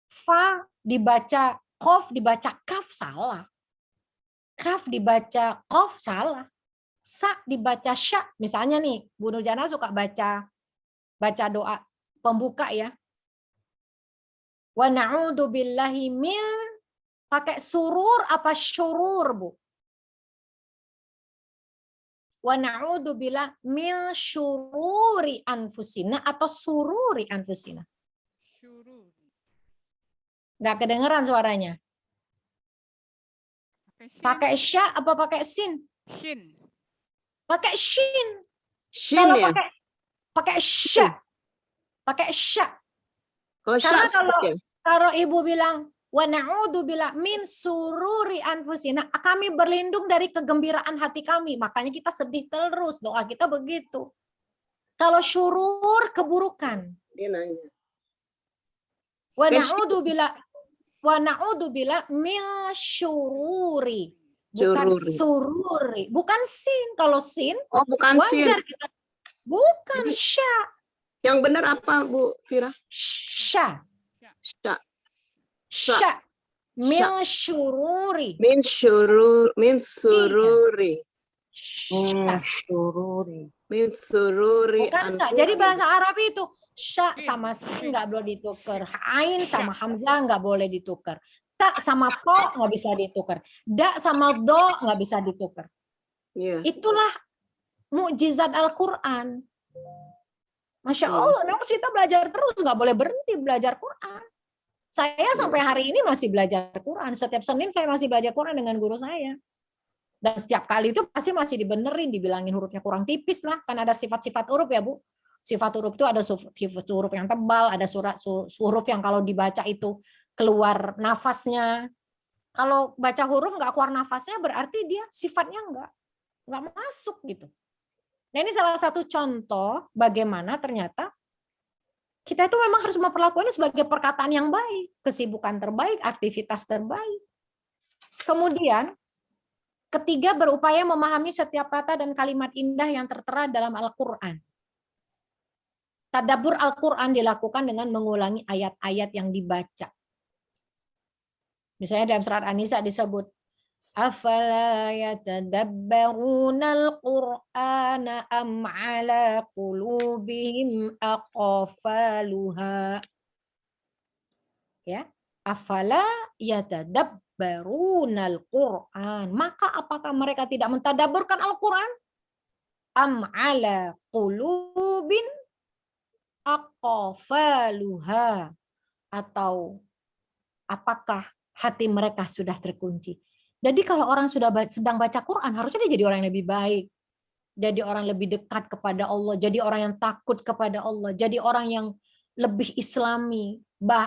Fa dibaca qaf dibaca kaf salah. Kaf dibaca qaf salah. Sa dibaca sya. Misalnya nih, Bu Nurjana suka baca doa pembuka ya. Wa na'udzu billahi min, pakai surur apa syurur, Bu? Wa na'udzu billahi min syururi anfusina atau sururi anfusina? Nggak kedengeran suaranya. Pakai sya apa pakai sin? Shin. Pakai shin. Shin Kalau ya? pakai sya. Pakai sya. Karena kalau Ibu bilang wa na'udzu billahi min sururi anfusina, kami berlindung dari kegembiraan hati kami, makanya kita sedih terus, doa kita begitu. Kalau syurur keburukan. Dia nanya. Wa na'udzu billahi min syururi. Bukan Syururi. sururi, bukan sin. Kalau sin, Oh, bukan sin. wajar kita. Bukan Jadi, sya. yang benar apa, Bu Fira? Sya. Sya. Sya. Min syururi. Min sururi. Min sururi. Bukan sya. Jadi bahasa Arab itu sya sama sin nggak boleh ditukar. Ain sama hamzah nggak boleh ditukar. Ta sama to nggak bisa ditukar. Da sama do nggak bisa ditukar. Yeah. Itulah mukjizat Al-Quran. Masya Iya. Allah, memang kita belajar terus, nggak boleh berhenti belajar Quran. Saya sampai hari ini masih belajar Quran. Setiap Senin saya masih belajar Quran dengan guru saya. Dan setiap kali itu pasti masih dibenerin, dibilangin hurufnya kurang tipis lah. Kan ada sifat-sifat huruf ya Bu. Sifat huruf itu ada sifat huruf yang tebal, ada huruf yang kalau dibaca itu keluar nafasnya. Kalau baca huruf nggak keluar nafasnya berarti dia sifatnya nggak masuk gitu. Nah ini salah satu contoh bagaimana ternyata kita itu memang harus memperlakukannya sebagai perkataan yang baik, kesibukan terbaik, aktivitas terbaik. Kemudian ketiga, berupaya memahami setiap kata dan kalimat indah yang tertera dalam Al-Quran. Tadabbur Al-Quran dilakukan dengan mengulangi ayat-ayat yang dibaca. Misalnya dalam surat An-Nisa disebut, afala yatadabbarunal Qur'ana am ala qulubihim aqfaluha. Ya, afala yatadabbarunal Qur'an. Maka apakah mereka tidak mentadabburkan Al-Quran? Am ala qulubin aqfaluha. Atau apakah hati mereka sudah terkunci? Jadi kalau orang sedang baca Quran, harusnya dia jadi orang yang lebih baik. Jadi orang lebih dekat kepada Allah. Jadi orang yang takut kepada Allah. Jadi orang yang lebih islami.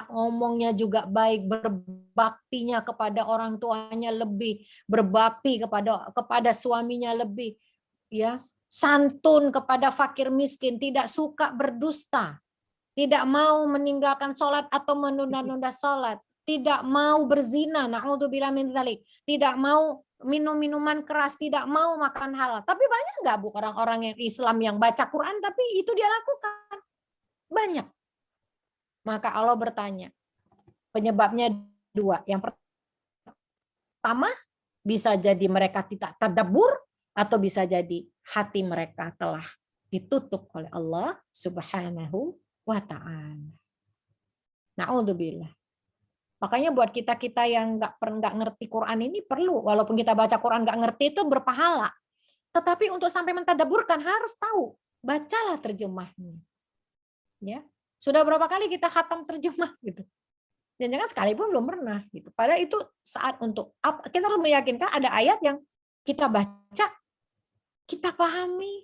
Ngomongnya juga baik. Berbaktinya kepada orang tuanya lebih. Berbakti kepada suaminya lebih. Ya, santun kepada fakir miskin. Tidak suka berdusta. Tidak mau meninggalkan sholat atau menunda-nunda sholat. Tidak mau berzina, na'udzubillah min dzalik. Tidak mau minum minuman keras, tidak mau makan halal. Tapi banyak nggak Bu orang-orang yang Islam yang baca Quran tapi itu dia lakukan? Banyak. Maka Allah bertanya, penyebabnya dua. Yang pertama, bisa jadi mereka tidak tadabbur atau bisa jadi hati mereka telah ditutup oleh Allah Subhanahu wa ta'ala. Na'udzubillah. Makanya buat kita-kita yang nggak ngerti Quran ini perlu, walaupun kita baca Quran nggak ngerti itu berpahala. Tetapi untuk sampai mentadabburkan harus tahu, bacalah terjemahnya. Ya, sudah berapa kali kita khatam terjemah gitu? Dan jangan sekalipun belum pernah gitu. Padahal itu saat untuk kita harus meyakinkan ada ayat yang kita baca, kita pahami,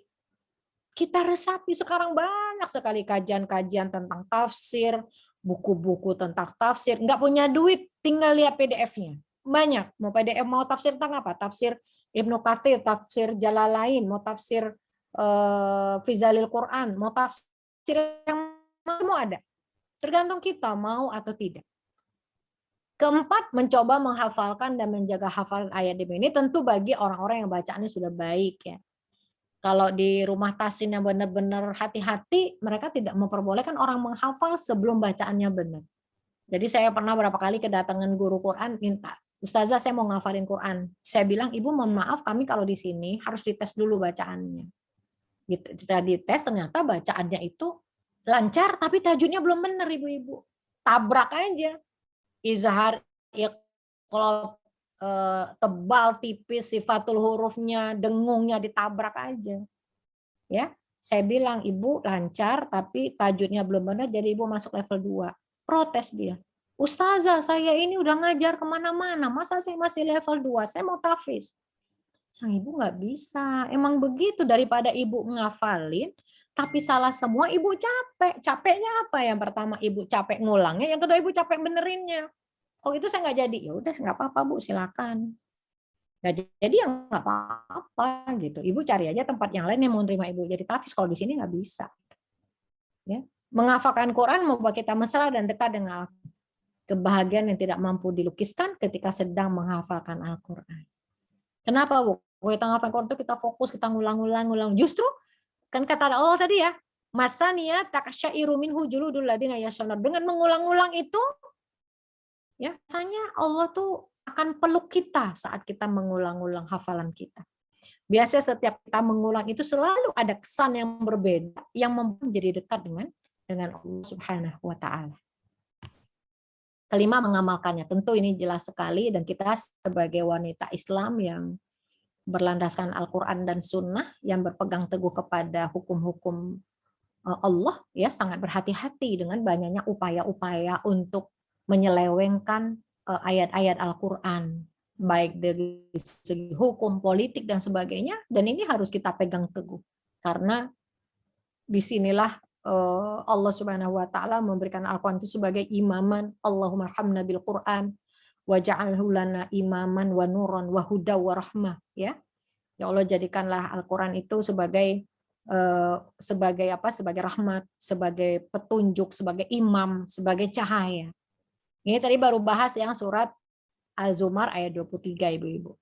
kita resapi. Sekarang banyak sekali kajian-kajian tentang tafsir, buku-buku tentang tafsir. Nggak punya duit, tinggal lihat PDF-nya. Banyak. Mau PDF, mau tafsir tentang apa? Tafsir Ibnu Katsir, tafsir Jalalain, mau tafsir Fizalil Quran, mau tafsir yang semua ada. Tergantung kita mau atau tidak. Keempat, mencoba menghafalkan dan menjaga hafalan ayat ini tentu bagi orang-orang yang bacaannya sudah baik ya. Kalau di rumah tasin yang benar-benar hati-hati, mereka tidak memperbolehkan orang menghafal sebelum bacaannya benar. Jadi saya pernah berapa kali kedatangan guru Quran minta, Ustazah saya mau ngafalin Quran. Saya bilang, Ibu mohon maaf kami kalau di sini harus dites dulu bacaannya. Kita dites ternyata bacaannya itu lancar tapi tajwidnya belum benar Ibu-ibu. Tabrak aja. Izhar, iqlab, tebal tipis sifatul hurufnya dengungnya ditabrak aja ya. Saya bilang Ibu lancar tapi tajwidnya belum benar jadi Ibu masuk level 2. Protes dia, Ustazah saya ini udah ngajar kemana-mana masa saya masih level 2, saya mau tahfiz. Sang Ibu nggak bisa, emang begitu, daripada Ibu ngafalin tapi salah semua Ibu capeknya apa? Yang pertama Ibu capek ngulangnya, yang kedua Ibu capek benerinnya. Oh itu saya nggak jadi, ya udah nggak apa-apa Bu, silakan. Nggak jadi ya nggak apa-apa gitu. Ibu cari aja tempat yang lain yang mau terima Ibu jadi tahfiz. Kalau di sini nggak bisa. Ya, menghafalkan Quran membuat kita mesra dan dekat dengan kebahagiaan yang tidak mampu dilukiskan ketika sedang menghafalkan Al-Quran. Kenapa Bu? Kita menghafalkan Quran itu kita fokus, kita ngulang. Justru kan kata Allah tadi ya, matania takasyairu minhu juludul ladina yashawnun. Dengan mengulang-ulang itu ya, rasanya Allah tuh akan peluk kita saat kita mengulang-ulang hafalan kita. Biasanya setiap kita mengulang itu selalu ada kesan yang berbeda yang membuat menjadi dekat dengan Allah Subhanahu wa taala. Kelima, mengamalkannya. Tentu ini jelas sekali dan kita sebagai wanita Islam yang berlandaskan Al-Quran dan Sunnah, yang berpegang teguh kepada hukum-hukum Allah, ya sangat berhati-hati dengan banyaknya upaya-upaya untuk menyelewengkan ayat-ayat Al-Quran, baik dari segi hukum, politik, dan sebagainya. Dan ini harus kita pegang teguh, karena disinilah Allah Subhanahu wa Ta'ala memberikan Al-Quran itu sebagai imaman. Allahumma hamna bil Quran waj'alhu lana imaman wa nuran wa huda wa rahmah, ya. Ya Allah, jadikanlah Al-Quran itu sebagai sebagai rahmat, sebagai petunjuk, sebagai imam, sebagai cahaya. Ini tadi baru bahas yang surat Az-Zumar ayat 23, Ibu-ibu.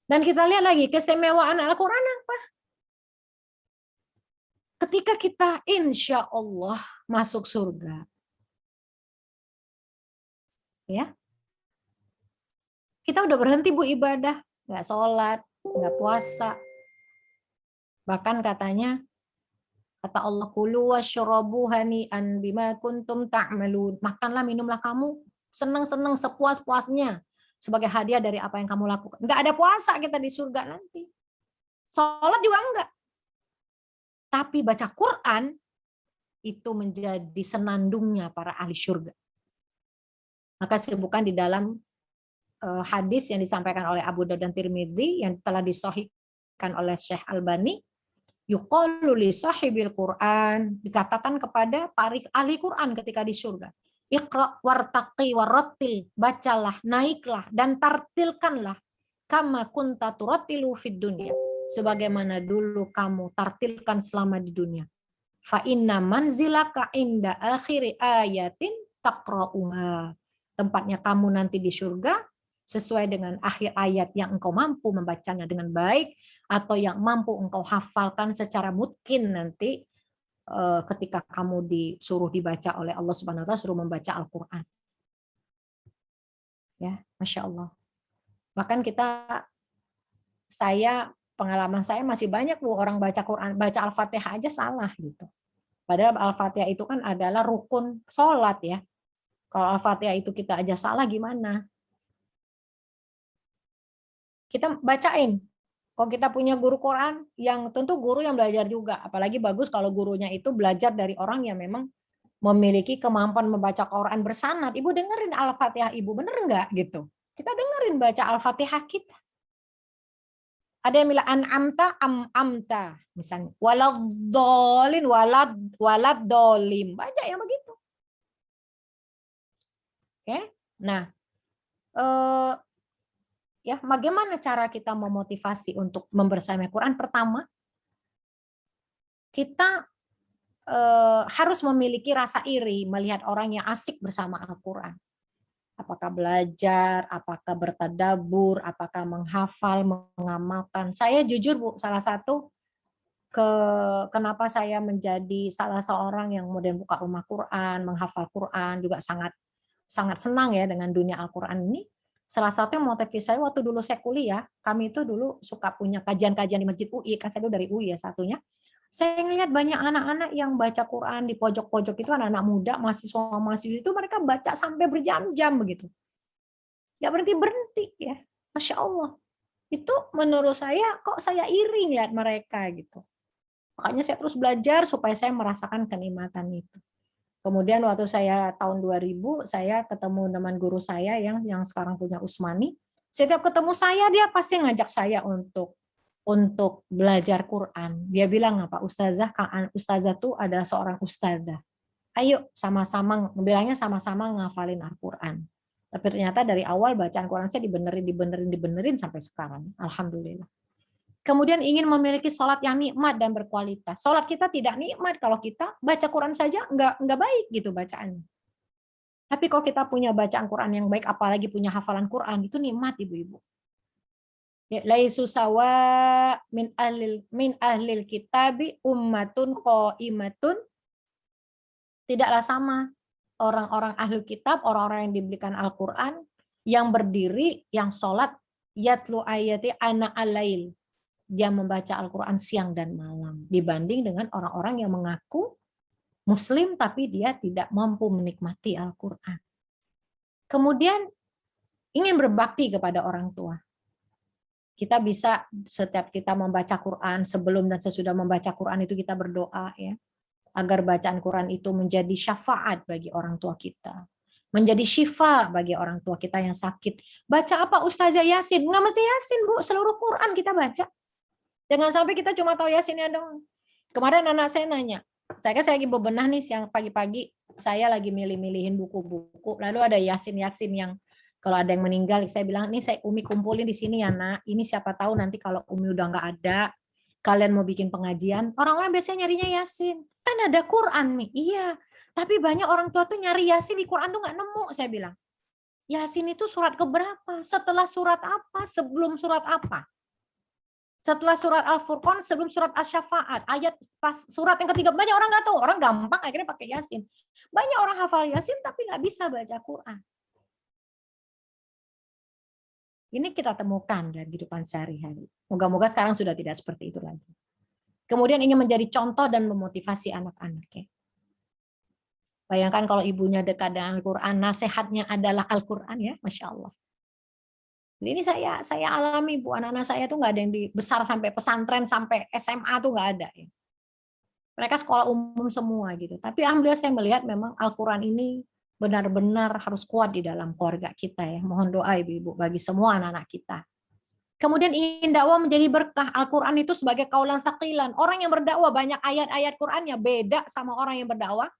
Dan kita lihat lagi keistimewaan Al-Quran apa? Ketika kita insya Allah masuk surga, ya, kita udah berhenti Bu ibadah, nggak sholat, nggak puasa. Bahkan katanya, kata Allah, kulu washrabu hani'an bima kuntum ta'malun. Makanlah, minumlah kamu senang-senang sepuas-puasnya sebagai hadiah dari apa yang kamu lakukan. Nggak ada puasa kita di surga nanti. Sholat juga enggak. Tapi baca Quran itu menjadi senandungnya para ahli surga. Maka sebutkan di dalam hadis yang disampaikan oleh Abu Daud dan Tirmidzi yang telah disahihkan oleh Syekh Albani, yuqalu li sahibil Quran, dikatakan kepada para ahli Quran ketika di surga, iqra wartaqi warattil, bacalah, naiklah dan tartilkanlah kama kunta turattilu fid dunya, sebagaimana dulu kamu tartilkan selama di dunia. Fa inna manzilaka inda akhiri ayatin taqra'uha, tempatnya kamu nanti di surga sesuai dengan akhir ayat yang engkau mampu membacanya dengan baik, atau yang mampu engkau hafalkan secara mungkin nanti ketika kamu disuruh dibaca oleh Allah Subhanahu wa Ta'ala, suruh membaca Al-Quran. Ya, Masya Allah. Bahkan pengalaman saya masih banyak Bu, orang baca Quran, baca Al-Fatihah aja salah gitu. Padahal Al-Fatihah itu kan adalah rukun sholat ya. Kalau Al-Fatihah itu kita aja salah gimana? Kita bacain. Kalau kita punya guru Quran, yang tentu guru yang belajar juga, apalagi bagus kalau gurunya itu belajar dari orang yang memang memiliki kemampuan membaca Quran bersanad. Ibu dengerin Al-Fatihah Ibu, bener nggak gitu? Kita dengerin baca Al-Fatihah kita. Ada yang bilang an'amta amta, misalnya waladhdallin waladdolim, baca yang begitu. Oke, nah ya, bagaimana cara kita memotivasi untuk membersamai Quran? Pertama, kita harus memiliki rasa iri melihat orang yang asik bersama Al-Quran. Apakah belajar, apakah bertadabur, apakah menghafal, mengamalkan. Saya jujur Bu, salah satu kenapa saya menjadi salah seorang yang kemudian buka rumah Quran, menghafal Quran, juga sangat senang ya dengan dunia Al-Quran ini. Salah satu yang motivasi saya waktu dulu saya kuliah, kami itu dulu suka punya kajian-kajian di Masjid UI, kan saya dulu dari UI ya satunya. Saya ngelihat banyak anak-anak yang baca Quran di pojok-pojok itu, anak-anak muda, mahasiswa-mahasiswa itu mereka baca sampai berjam-jam begitu. Nggak berhenti-berhenti ya. Masya Allah. Itu menurut saya, kok saya iri lihat mereka gitu. Makanya saya terus belajar supaya saya merasakan kenikmatan itu. Kemudian waktu saya tahun 2000, saya ketemu dengan guru saya yang sekarang punya Usmani. Setiap ketemu saya, dia pasti ngajak saya untuk belajar Quran. Dia bilang apa? Ustazah tuh adalah seorang ustazah. Ayo sama-sama, bilangnya sama-sama ngafalin Al-Quran. Tapi ternyata dari awal bacaan Quran saya dibenerin sampai sekarang. Alhamdulillah. Kemudian ingin memiliki sholat yang nikmat dan berkualitas. Sholat kita tidak nikmat kalau kita baca Quran saja nggak baik gitu bacaannya. Tapi kalau kita punya bacaan Quran yang baik, apalagi punya hafalan Quran, itu nikmat ibu-ibu. Laisu sawa min ahlil kitabi ummatun qaimatun, tidaklah sama orang-orang ahli kitab, orang-orang yang diberikan Al-Quran, yang berdiri, yang sholat, yatlu ayati ana alail, dia membaca Al-Quran siang dan malam, dibanding dengan orang-orang yang mengaku Muslim tapi dia tidak mampu menikmati Al-Quran. Kemudian ingin berbakti kepada orang tua. Kita bisa setiap kita membaca Quran, sebelum dan sesudah membaca Quran itu kita berdoa ya, agar bacaan Quran itu menjadi syafaat bagi orang tua kita, menjadi syifa bagi orang tua kita yang sakit. Baca apa Ustazah Yasin? Nggak mesti Yasin, Bu, seluruh Quran kita baca. Jangan sampai kita cuma tahu Yasinnya doang. Kemarin anak saya nanya, saya lagi bebenah nih siang pagi-pagi, saya lagi milih-milihin buku-buku, lalu ada Yasin-Yasin yang kalau ada yang meninggal, saya bilang, ini saya Umi kumpulin di sini ya nak, ini siapa tahu nanti kalau Umi udah nggak ada, kalian mau bikin pengajian, orang-orang biasanya nyarinya Yasin. Kan ada Quran nih, iya. Tapi banyak orang tua tuh nyari Yasin di Quran tuh nggak nemu, saya bilang. Yasin itu surat keberapa? Setelah surat apa? Sebelum surat apa? Setelah surat Al-Furqan, sebelum surat Asy-Syafa'at, ayat pas surat yang ketiga, banyak orang nggak tahu, orang gampang akhirnya pakai Yasin. Banyak orang hafal Yasin tapi nggak bisa baca Quran. Ini kita temukan dalam kehidupan sehari-hari. Moga-moga sekarang sudah tidak seperti itu lagi. Kemudian ingin menjadi contoh dan memotivasi anak-anaknya. Bayangkan kalau ibunya dekat dengan Al-Quran, nasihatnya adalah Al-Quran ya, Masya Allah. Ini saya alami, Bu, anak-anak saya tuh nggak ada yang besar sampai pesantren, sampai SMA tuh nggak ada. Ya. Mereka sekolah umum semua gitu. Tapi alhamdulillah saya melihat memang Al-Quran ini benar-benar harus kuat di dalam keluarga kita ya. Mohon doa Ibu-ibu bagi semua anak-anak kita. Kemudian ingin dakwah menjadi berkah. Al-Quran itu sebagai kaulan thaqilan. Orang yang berdakwah banyak ayat-ayat Qurannya beda sama orang yang berdakwah.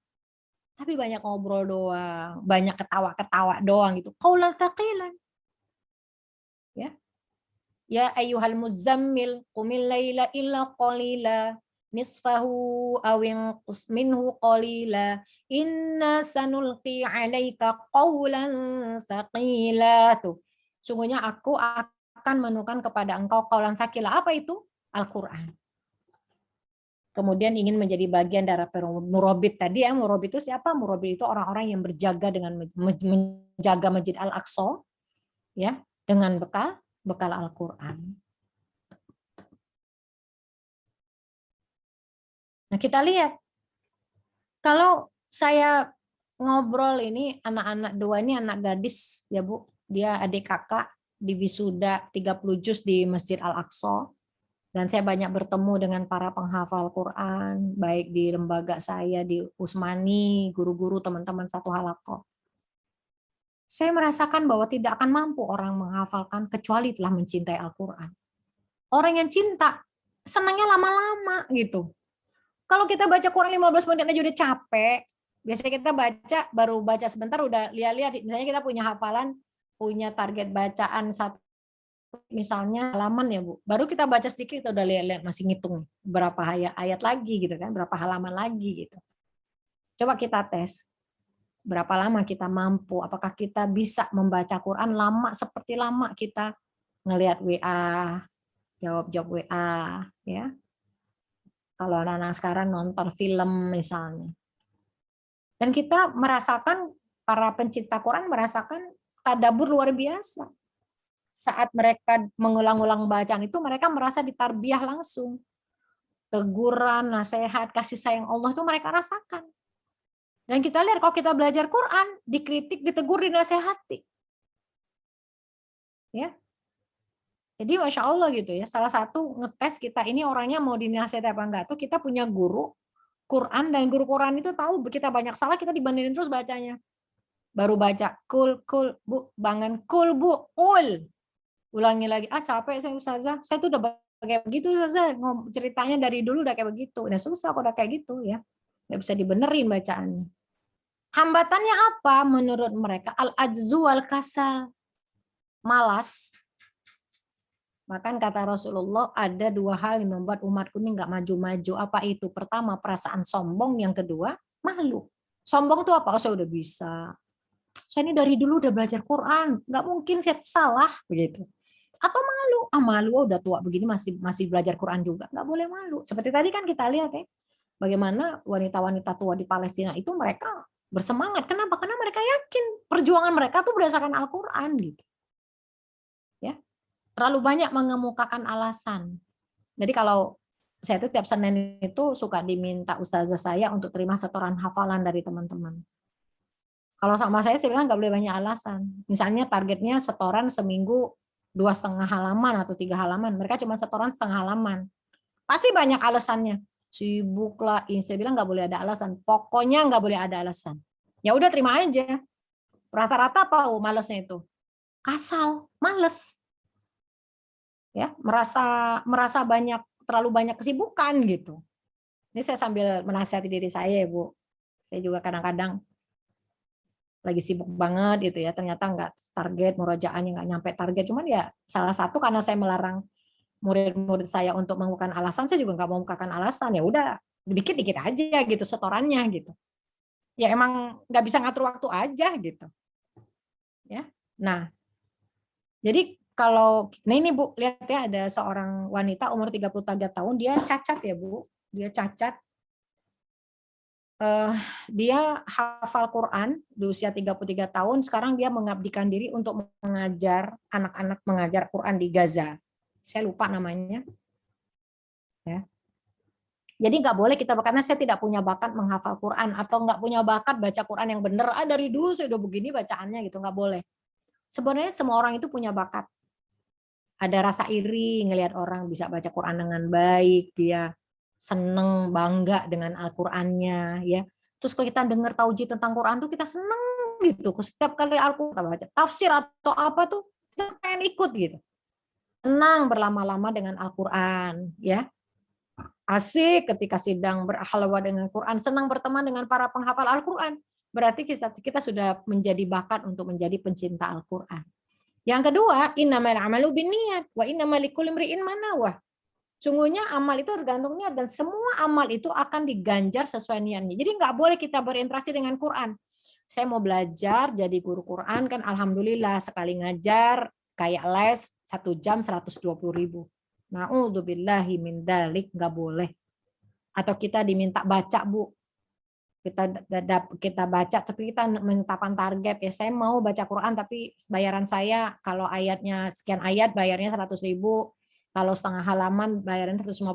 Tapi banyak ngobrol doang, banyak ketawa-ketawa doang gitu. Kaulan thaqilan. Ya ayyuhal muzammil qumil laila illa qalila nisfahu aw inqus minhu qalila inna sanulqi 'alaika qawlan tsaqila. Tuh. Sungguhnya aku akan menurunkan kepada engkau qawlan tsaqila. Apa itu? Al-Qur'an. Kemudian ingin menjadi bagian dari murabit tadi ya. Murabit itu siapa? Murabit itu orang-orang yang berjaga dengan menjaga Masjid Al-Aqsa ya, dengan bekal Al-Quran. Nah kita lihat, kalau saya ngobrol ini anak-anak dua ini anak gadis ya Bu, dia adik kakak di wisuda 30 juz di Masjid Al-Aqsa, dan saya banyak bertemu dengan para penghafal Quran, baik di lembaga saya di Usmani, guru-guru teman-teman satu halaqah. Saya merasakan bahwa tidak akan mampu orang menghafalkan kecuali telah mencintai Al-Quran. Orang yang cinta, senangnya lama-lama gitu. Kalau kita baca Quran 15 menit aja udah capek, biasanya kita baru baca sebentar udah lihat-lihat, misalnya kita punya hafalan, punya target bacaan satu, misalnya halaman ya Bu, baru kita baca sedikit kita udah lihat-lihat, masih ngitung berapa ayat lagi gitu kan, berapa halaman lagi gitu. Coba kita tes. Berapa lama kita mampu, apakah kita bisa membaca Quran lama seperti lama kita ngelihat WA, jawab WA, ya. Kalau anak-anak sekarang nonton film misalnya. Dan kita merasakan, para pencipta Quran merasakan tadabbur luar biasa. Saat mereka mengulang-ulang bacaan itu, mereka merasa ditarbiyah langsung. Teguran, nasihat, kasih sayang Allah itu mereka rasakan. Dan kita lihat kalau kita belajar Quran, dikritik, ditegur, dinasehati. Ya. Jadi Masya Allah gitu ya, salah satu ngetes kita ini orangnya mau dinasehati apa enggak, tuh kita punya guru Quran, dan guru Quran itu tahu kita banyak salah, kita dibandingin terus bacanya. Baru baca, kul, Bu, bangun, kul, Bu, ul. Ulangi lagi, capek saya Ustazah, saya tuh udah kayak begitu Ustazah, ceritanya dari dulu udah kayak begitu, udah susah kok udah kayak gitu ya. Nggak bisa dibenerin bacaannya. Hambatannya apa menurut mereka? Al-ajzu wal-kasal. Malas. Bahkan kata Rasulullah, ada dua hal yang membuat umatku ini nggak maju-maju. Apa itu? Pertama, perasaan sombong. Yang kedua, malu. Sombong itu apa? Saya udah bisa. Saya ini dari dulu udah belajar Quran. Nggak mungkin saya salah. Begitu. Atau malu. Malu udah tua begini masih belajar Quran juga. Nggak boleh malu. Seperti tadi kan kita lihat ya. Bagaimana wanita-wanita tua di Palestina itu mereka bersemangat. Kenapa? Karena mereka yakin perjuangan mereka tuh berdasarkan Al-Quran gitu. Ya, terlalu banyak mengemukakan alasan. Jadi kalau saya itu tiap Senin itu suka diminta ustazah saya untuk terima setoran hafalan dari teman-teman. Kalau sama saya bilang nggak boleh banyak alasan. Misalnya targetnya setoran seminggu 2,5 halaman atau 3 halaman. Mereka cuma setoran setengah halaman. Pasti banyak alasannya. Sibuk lah. Saya bilang nggak boleh ada alasan. Pokoknya nggak boleh ada alasan. Ya udah terima aja. Rata-rata apa malesnya itu? Kasal, males. Ya, merasa terlalu banyak kesibukan gitu. Ini saya sambil menasihati diri saya, Bu. Saya juga kadang-kadang lagi sibuk banget gitu ya, ternyata nggak target, murojaahnya nggak nyampe target. Cuman ya salah satu karena saya melarang murid-murid saya untuk mengungkapkan alasan, saya juga nggak mau mengungkapkan alasan. Ya udah, dikit-dikit aja gitu setorannya gitu. Ya emang nggak bisa ngatur waktu aja gitu. Ya, nah jadi kalau ini Bu, lihat ya, ada seorang wanita umur 33 tahun, dia cacat ya Bu, dia cacat. Dia hafal Quran di usia 33 tahun, sekarang dia mengabdikan diri untuk mengajar anak-anak, mengajar Quran di Gaza. Saya lupa namanya. Ya. Jadi nggak boleh kita, karena saya tidak punya bakat menghafal Quran atau nggak punya bakat baca Quran yang benar. Dari dulu saya udah begini bacaannya gitu, nggak boleh. Sebenarnya semua orang itu punya bakat. Ada rasa iri ngelihat orang bisa baca Quran dengan baik, dia seneng, bangga dengan Al-Qur'annya ya. Terus kalau kita dengar tauji tentang Quran tuh kita seneng gitu. Setiap kali Al-Qur'an baca tafsir atau apa tuh kita pengen ikut gitu. Senang berlama-lama dengan Al-Qur'an ya. Asik ketika sidang berhalwa dengan Quran, senang berteman dengan para penghafal Al-Qur'an. Berarti kita sudah menjadi bakat untuk menjadi pencinta Al-Qur'an. Yang kedua, innamal a'malu binniyat wa innamal likulli imri'in ma nawah. Sungguhnya amal itu tergantung niat dan semua amal itu akan diganjar sesuai niatnya. Jadi nggak boleh kita berinteraksi dengan Quran. Saya mau belajar jadi guru Quran kan alhamdulillah sekali ngajar kayak les 1 jam 120.000. Na'udzubillahi min dzalik, nggak boleh. Atau kita diminta baca Bu, kita baca tapi kita menetapkan target ya, saya mau baca Quran tapi bayaran saya kalau ayatnya sekian ayat bayarnya 100.000, kalau setengah halaman bayarnya 150.000,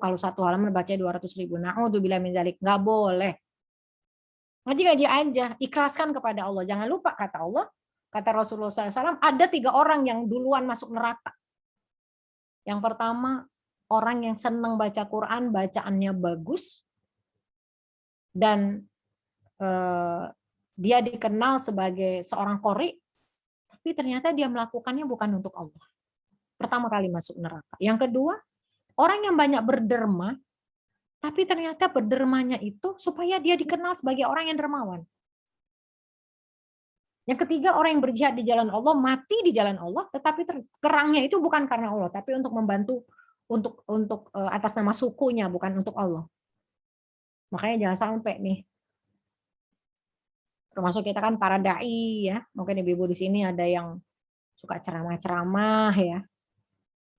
kalau 1 halaman baca 200.000. Na'udzubillah min dzalik, nggak boleh. Ngaji-ngaji aja, ikhlaskan kepada Allah. Jangan lupa kata Allah, kata Rasulullah SAW, ada 3 orang yang duluan masuk neraka. Yang pertama, orang yang senang baca Quran, bacaannya bagus, dan dia dikenal sebagai seorang qori, tapi ternyata dia melakukannya bukan untuk Allah. Pertama kali masuk neraka. Yang kedua, orang yang banyak berderma, tapi ternyata berdermanya itu supaya dia dikenal sebagai orang yang dermawan. Yang ketiga, orang yang berjihad di jalan Allah, mati di jalan Allah, tetapi kerangnya itu bukan karena Allah, tapi untuk membantu untuk atas nama sukunya, bukan untuk Allah. Makanya jangan sampai nih. Termasuk kita kan para dai ya, mungkin ibu-ibu di sini ada yang suka ceramah-ceramah ya.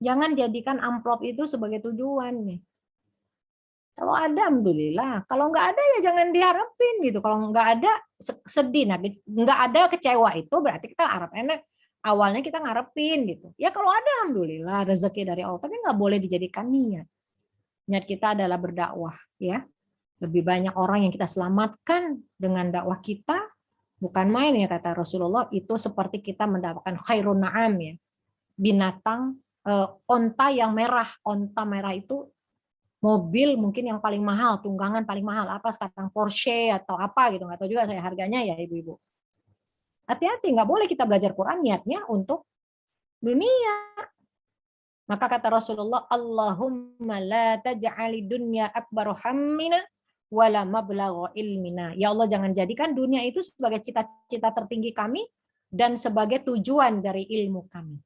Jangan jadikan amplop itu sebagai tujuan nih. Kalau ada alhamdulillah, kalau nggak ada ya jangan diharapin gitu. Kalau nggak ada sedih, nah nggak ada kecewa itu berarti kita harap enak. Awalnya kita ngarepin gitu. Ya kalau ada alhamdulillah rezeki dari Allah, tapi nggak boleh dijadikan niat. Niat kita adalah berdakwah ya. Lebih banyak orang yang kita selamatkan dengan dakwah kita, bukan main ya kata Rasulullah, itu seperti kita mendapatkan khairun na'am ya. Binatang onta yang merah, onta merah itu mobil mungkin yang paling mahal, tunggangan paling mahal apa sekarang Porsche atau apa gitu, nggak tahu juga saya harganya ya ibu-ibu. Hati-hati, nggak boleh kita belajar Quran niatnya untuk dunia. Maka kata Rasulullah, Allahumma la taj'ali dunya akbaru hammina wala mablagha ilmina. Ya Allah, jangan jadikan dunia itu sebagai cita-cita tertinggi kami dan sebagai tujuan dari ilmu kami.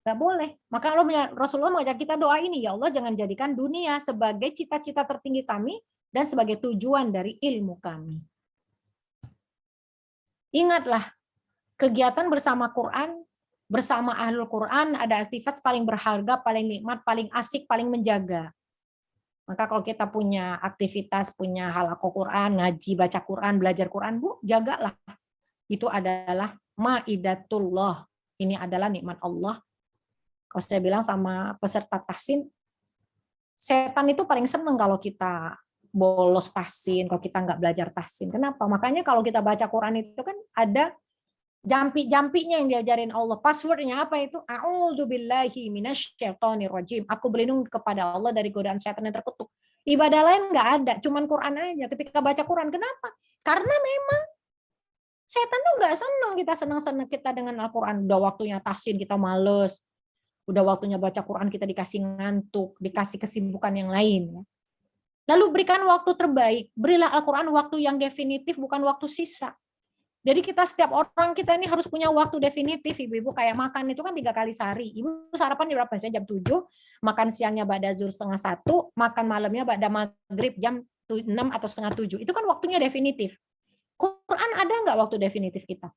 Nggak boleh. Maka Rasulullah mengajak kita doa ini, ya Allah jangan jadikan dunia sebagai cita-cita tertinggi kami dan sebagai tujuan dari ilmu kami. Ingatlah, kegiatan bersama Quran, bersama Ahlul Quran ada aktivitas paling berharga, paling nikmat, paling asik, paling menjaga. Maka kalau kita punya aktivitas, punya halaqah Quran, ngaji, baca Quran, belajar Quran, Bu, jagalah. Itu adalah maidatullah. Ini adalah nikmat Allah. Kalau saya bilang sama peserta tahsin, setan itu paling seneng kalau kita bolos tahsin, kalau kita nggak belajar tahsin. Kenapa? Makanya kalau kita baca Quran itu kan ada Jampi-jampinya yang diajarin Allah. Passwordnya apa itu? A'udzubillahi minasyaitonirrajim. Aku berlindung kepada Allah dari godaan setan yang terkutuk. Ibadah lain nggak ada, cuman Quran aja. Ketika baca Quran, kenapa? Karena memang setan tuh nggak senang kita senang-senang kita dengan Al-Quran. Udah waktunya tahsin kita males. Udah waktunya baca Quran kita dikasih ngantuk, dikasih kesibukan yang lain. Lalu berikan waktu terbaik. Berilah Al-Quran waktu yang definitif, bukan waktu sisa. Jadi kita setiap orang kita ini harus punya waktu definitif, ibu-ibu. Kayak makan itu kan 3 kali sehari. Ibu sarapan berapa? Jam 7, makan siangnya ba'da zuhur setengah 1, makan malamnya ba'da maghrib jam 6 atau setengah 7. Itu kan waktunya definitif. Quran ada nggak waktu definitif kita?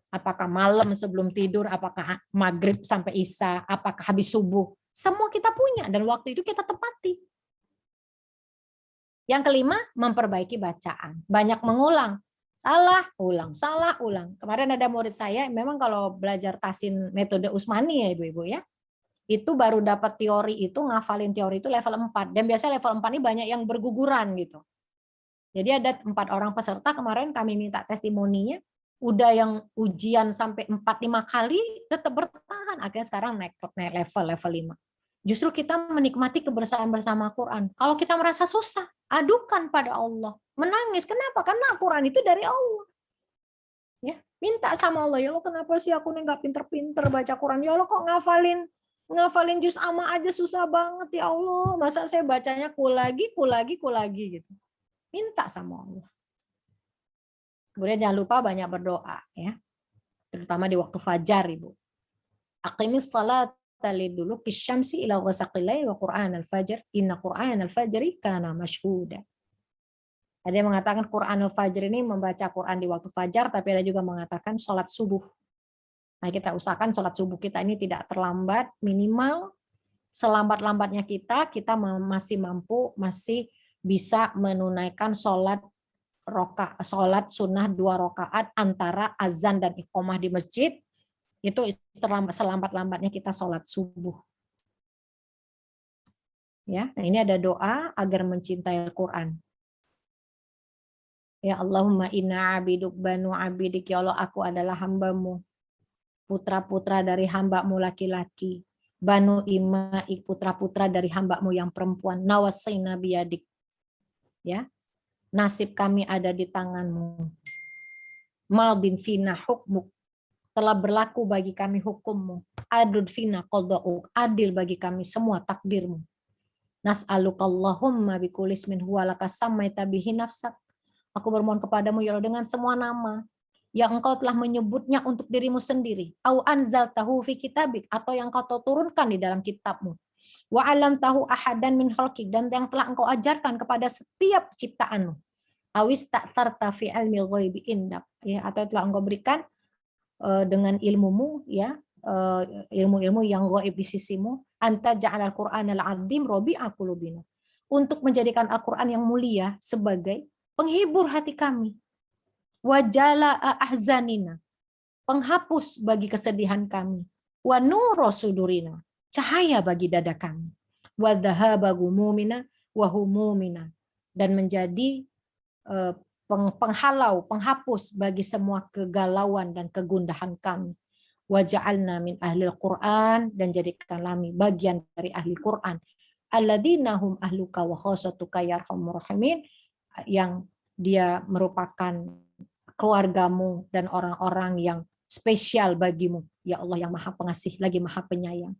Apakah malam sebelum tidur, apakah maghrib sampai isya, apakah habis subuh? Semua kita punya dan waktu itu kita tepati. Yang kelima, memperbaiki bacaan. Banyak mengulang. Salah, ulang. Kemarin ada murid saya, memang kalau belajar tahsin metode Usmani ya ibu-ibu ya, itu baru dapat teori itu, ngafalin teori itu level 4. Dan biasanya level 4 ini banyak yang berguguran gitu. Jadi ada 4 orang peserta kemarin kami minta testimoninya, udah yang ujian sampai 4-5 kali tetap bertahan. Akhirnya sekarang naik level 5. Justru kita menikmati kebersamaan bersama Quran. Kalau kita merasa susah, adukan pada Allah. Menangis. Kenapa? Karena Quran itu dari Allah. Ya, minta sama Allah, ya Allah kenapa sih aku nih nggak pinter-pinter baca Quran? Ya Allah kok ngafalin juz amma aja susah banget ya Allah. Masa saya bacanya kulagi gitu. Minta sama Allah. Kemudian jangan lupa banyak berdoa ya. Terutama di waktu fajar, Ibu. Aqimis salat dulu kisyamsi ila ghasaqil lail wa Qur'an al-fajr inna Qur'an al-fajri kana mashhuda. Ada yang mengatakan Qur'an al-fajr ini membaca Quran di waktu fajar, tapi ada juga mengatakan sholat subuh. Nah, kita usahakan sholat subuh kita ini tidak terlambat, minimal selambat-lambatnya kita masih mampu, masih bisa menunaikan sholat sunnah 2 rakaat antara azan dan iqomah di masjid. Itu selambat-lambatnya kita sholat subuh. Ya, nah ini ada doa agar mencintai Al-Quran. Ya Allahumma inna abiduk banu abidik, ya Allah aku adalah hambamu, putra-putra dari hambamu laki-laki, banu imaik, putra-putra dari hambamu yang perempuan, nawasina biyadik. Ya, nasib kami ada di tanganmu. Maldin fina hukmuk, telah berlaku bagi kami hukummu. Adud fina qada'uk, adil bagi kami semua takdirmu. Nas'alukallahumma bikulis min huwalaka sammaita bihi nafsak. Aku bermohon kepadamu ya Allah dengan semua nama yang engkau telah menyebutnya untuk dirimu sendiri. Au anzaltahu fi kitabik, atau yang kau turunkan di dalam kitabmu. Wa alamtahu ahadan min khalqik, dan yang telah engkau ajarkan kepada setiap ciptaanmu. Awis ta'tarta fi ilmi ghaibi indak, ya, atau telah engkau berikan dengan ilmumu, ya, ilmu-ilmu yang ghaib di sisimu, anta ja'alal Qur'anal 'azim rabi'a qulubina, untuk menjadikan Al-Qur'an yang mulia sebagai penghibur hati kami, wajala ahzanina, penghapus bagi kesedihan kami, wa nuro sudurina, cahaya bagi dada kami, wa dhahaba gumumina wa humumina, dan menjadi penghalau, penghapus bagi semua kegalauan dan kegundahan kami. Waja'alna min ahli Al-Quran, dan jadikan kami bagian dari ahli Quran. Alladzina hum ahluka wa khosatuka ya arhamur rahimin, yang dia merupakan keluargamu dan orang-orang yang spesial bagimu. Ya Allah yang maha pengasih lagi maha penyayang.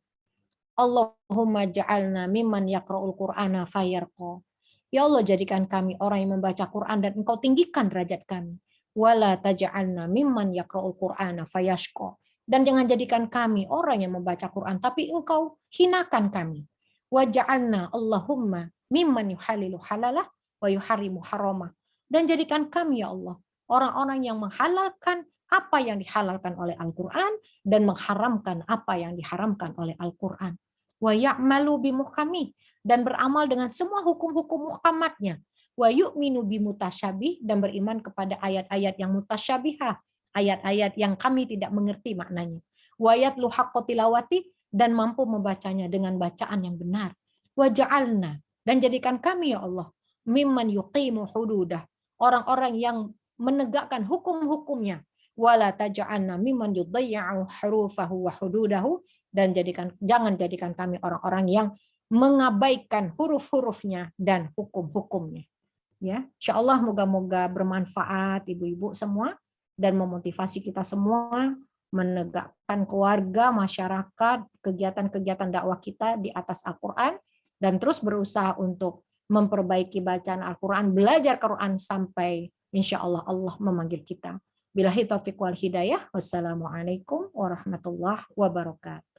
Allahumma ja'alna mimman yaqra'ul Qur'ana fayarqa. Ya Allah jadikan kami orang yang membaca Quran dan engkau tinggikan derajat kami. Wala taj'alna mimman yaqra'ul Qur'ana fayashqa. Dan jangan jadikan kami orang yang membaca Quran tapi engkau hinakan kami. Waja'alna Allahumma mimman yuhalilu halalah wa yuharrimu haramah. Dan jadikan kami ya Allah orang-orang yang menghalalkan apa yang dihalalkan oleh Al-Quran dan mengharamkan apa yang diharamkan oleh Al-Quran. Wa ya'malu bimuhkami, dan beramal dengan semua hukum-hukum muhkamatnya. Wa yu'minu bimutasyabih, dan beriman kepada ayat-ayat yang mutasyabihah, ayat-ayat yang kami tidak mengerti maknanya. Wa yatlu haqqa tilawati, dan mampu membacanya dengan bacaan yang benar. Wa ja'alna, dan jadikan kami ya Allah mimman yuqimu hududah, orang-orang yang menegakkan hukum-hukumnya, wala taj'alna mimman yudayyi'u hurufahu wa hududahu, dan jangan jadikan kami orang-orang yang mengabaikan huruf-hurufnya dan hukum-hukumnya. Ya, insyaallah moga-moga bermanfaat ibu-ibu semua dan memotivasi kita semua menegakkan keluarga, masyarakat, kegiatan-kegiatan dakwah kita di atas Al-Qur'an, dan terus berusaha untuk memperbaiki bacaan Al-Qur'an, belajar Quran sampai insyaallah Allah memanggil kita. Billahi taufiq wal hidayah. Wassalamualaikum warahmatullahi wabarakatuh.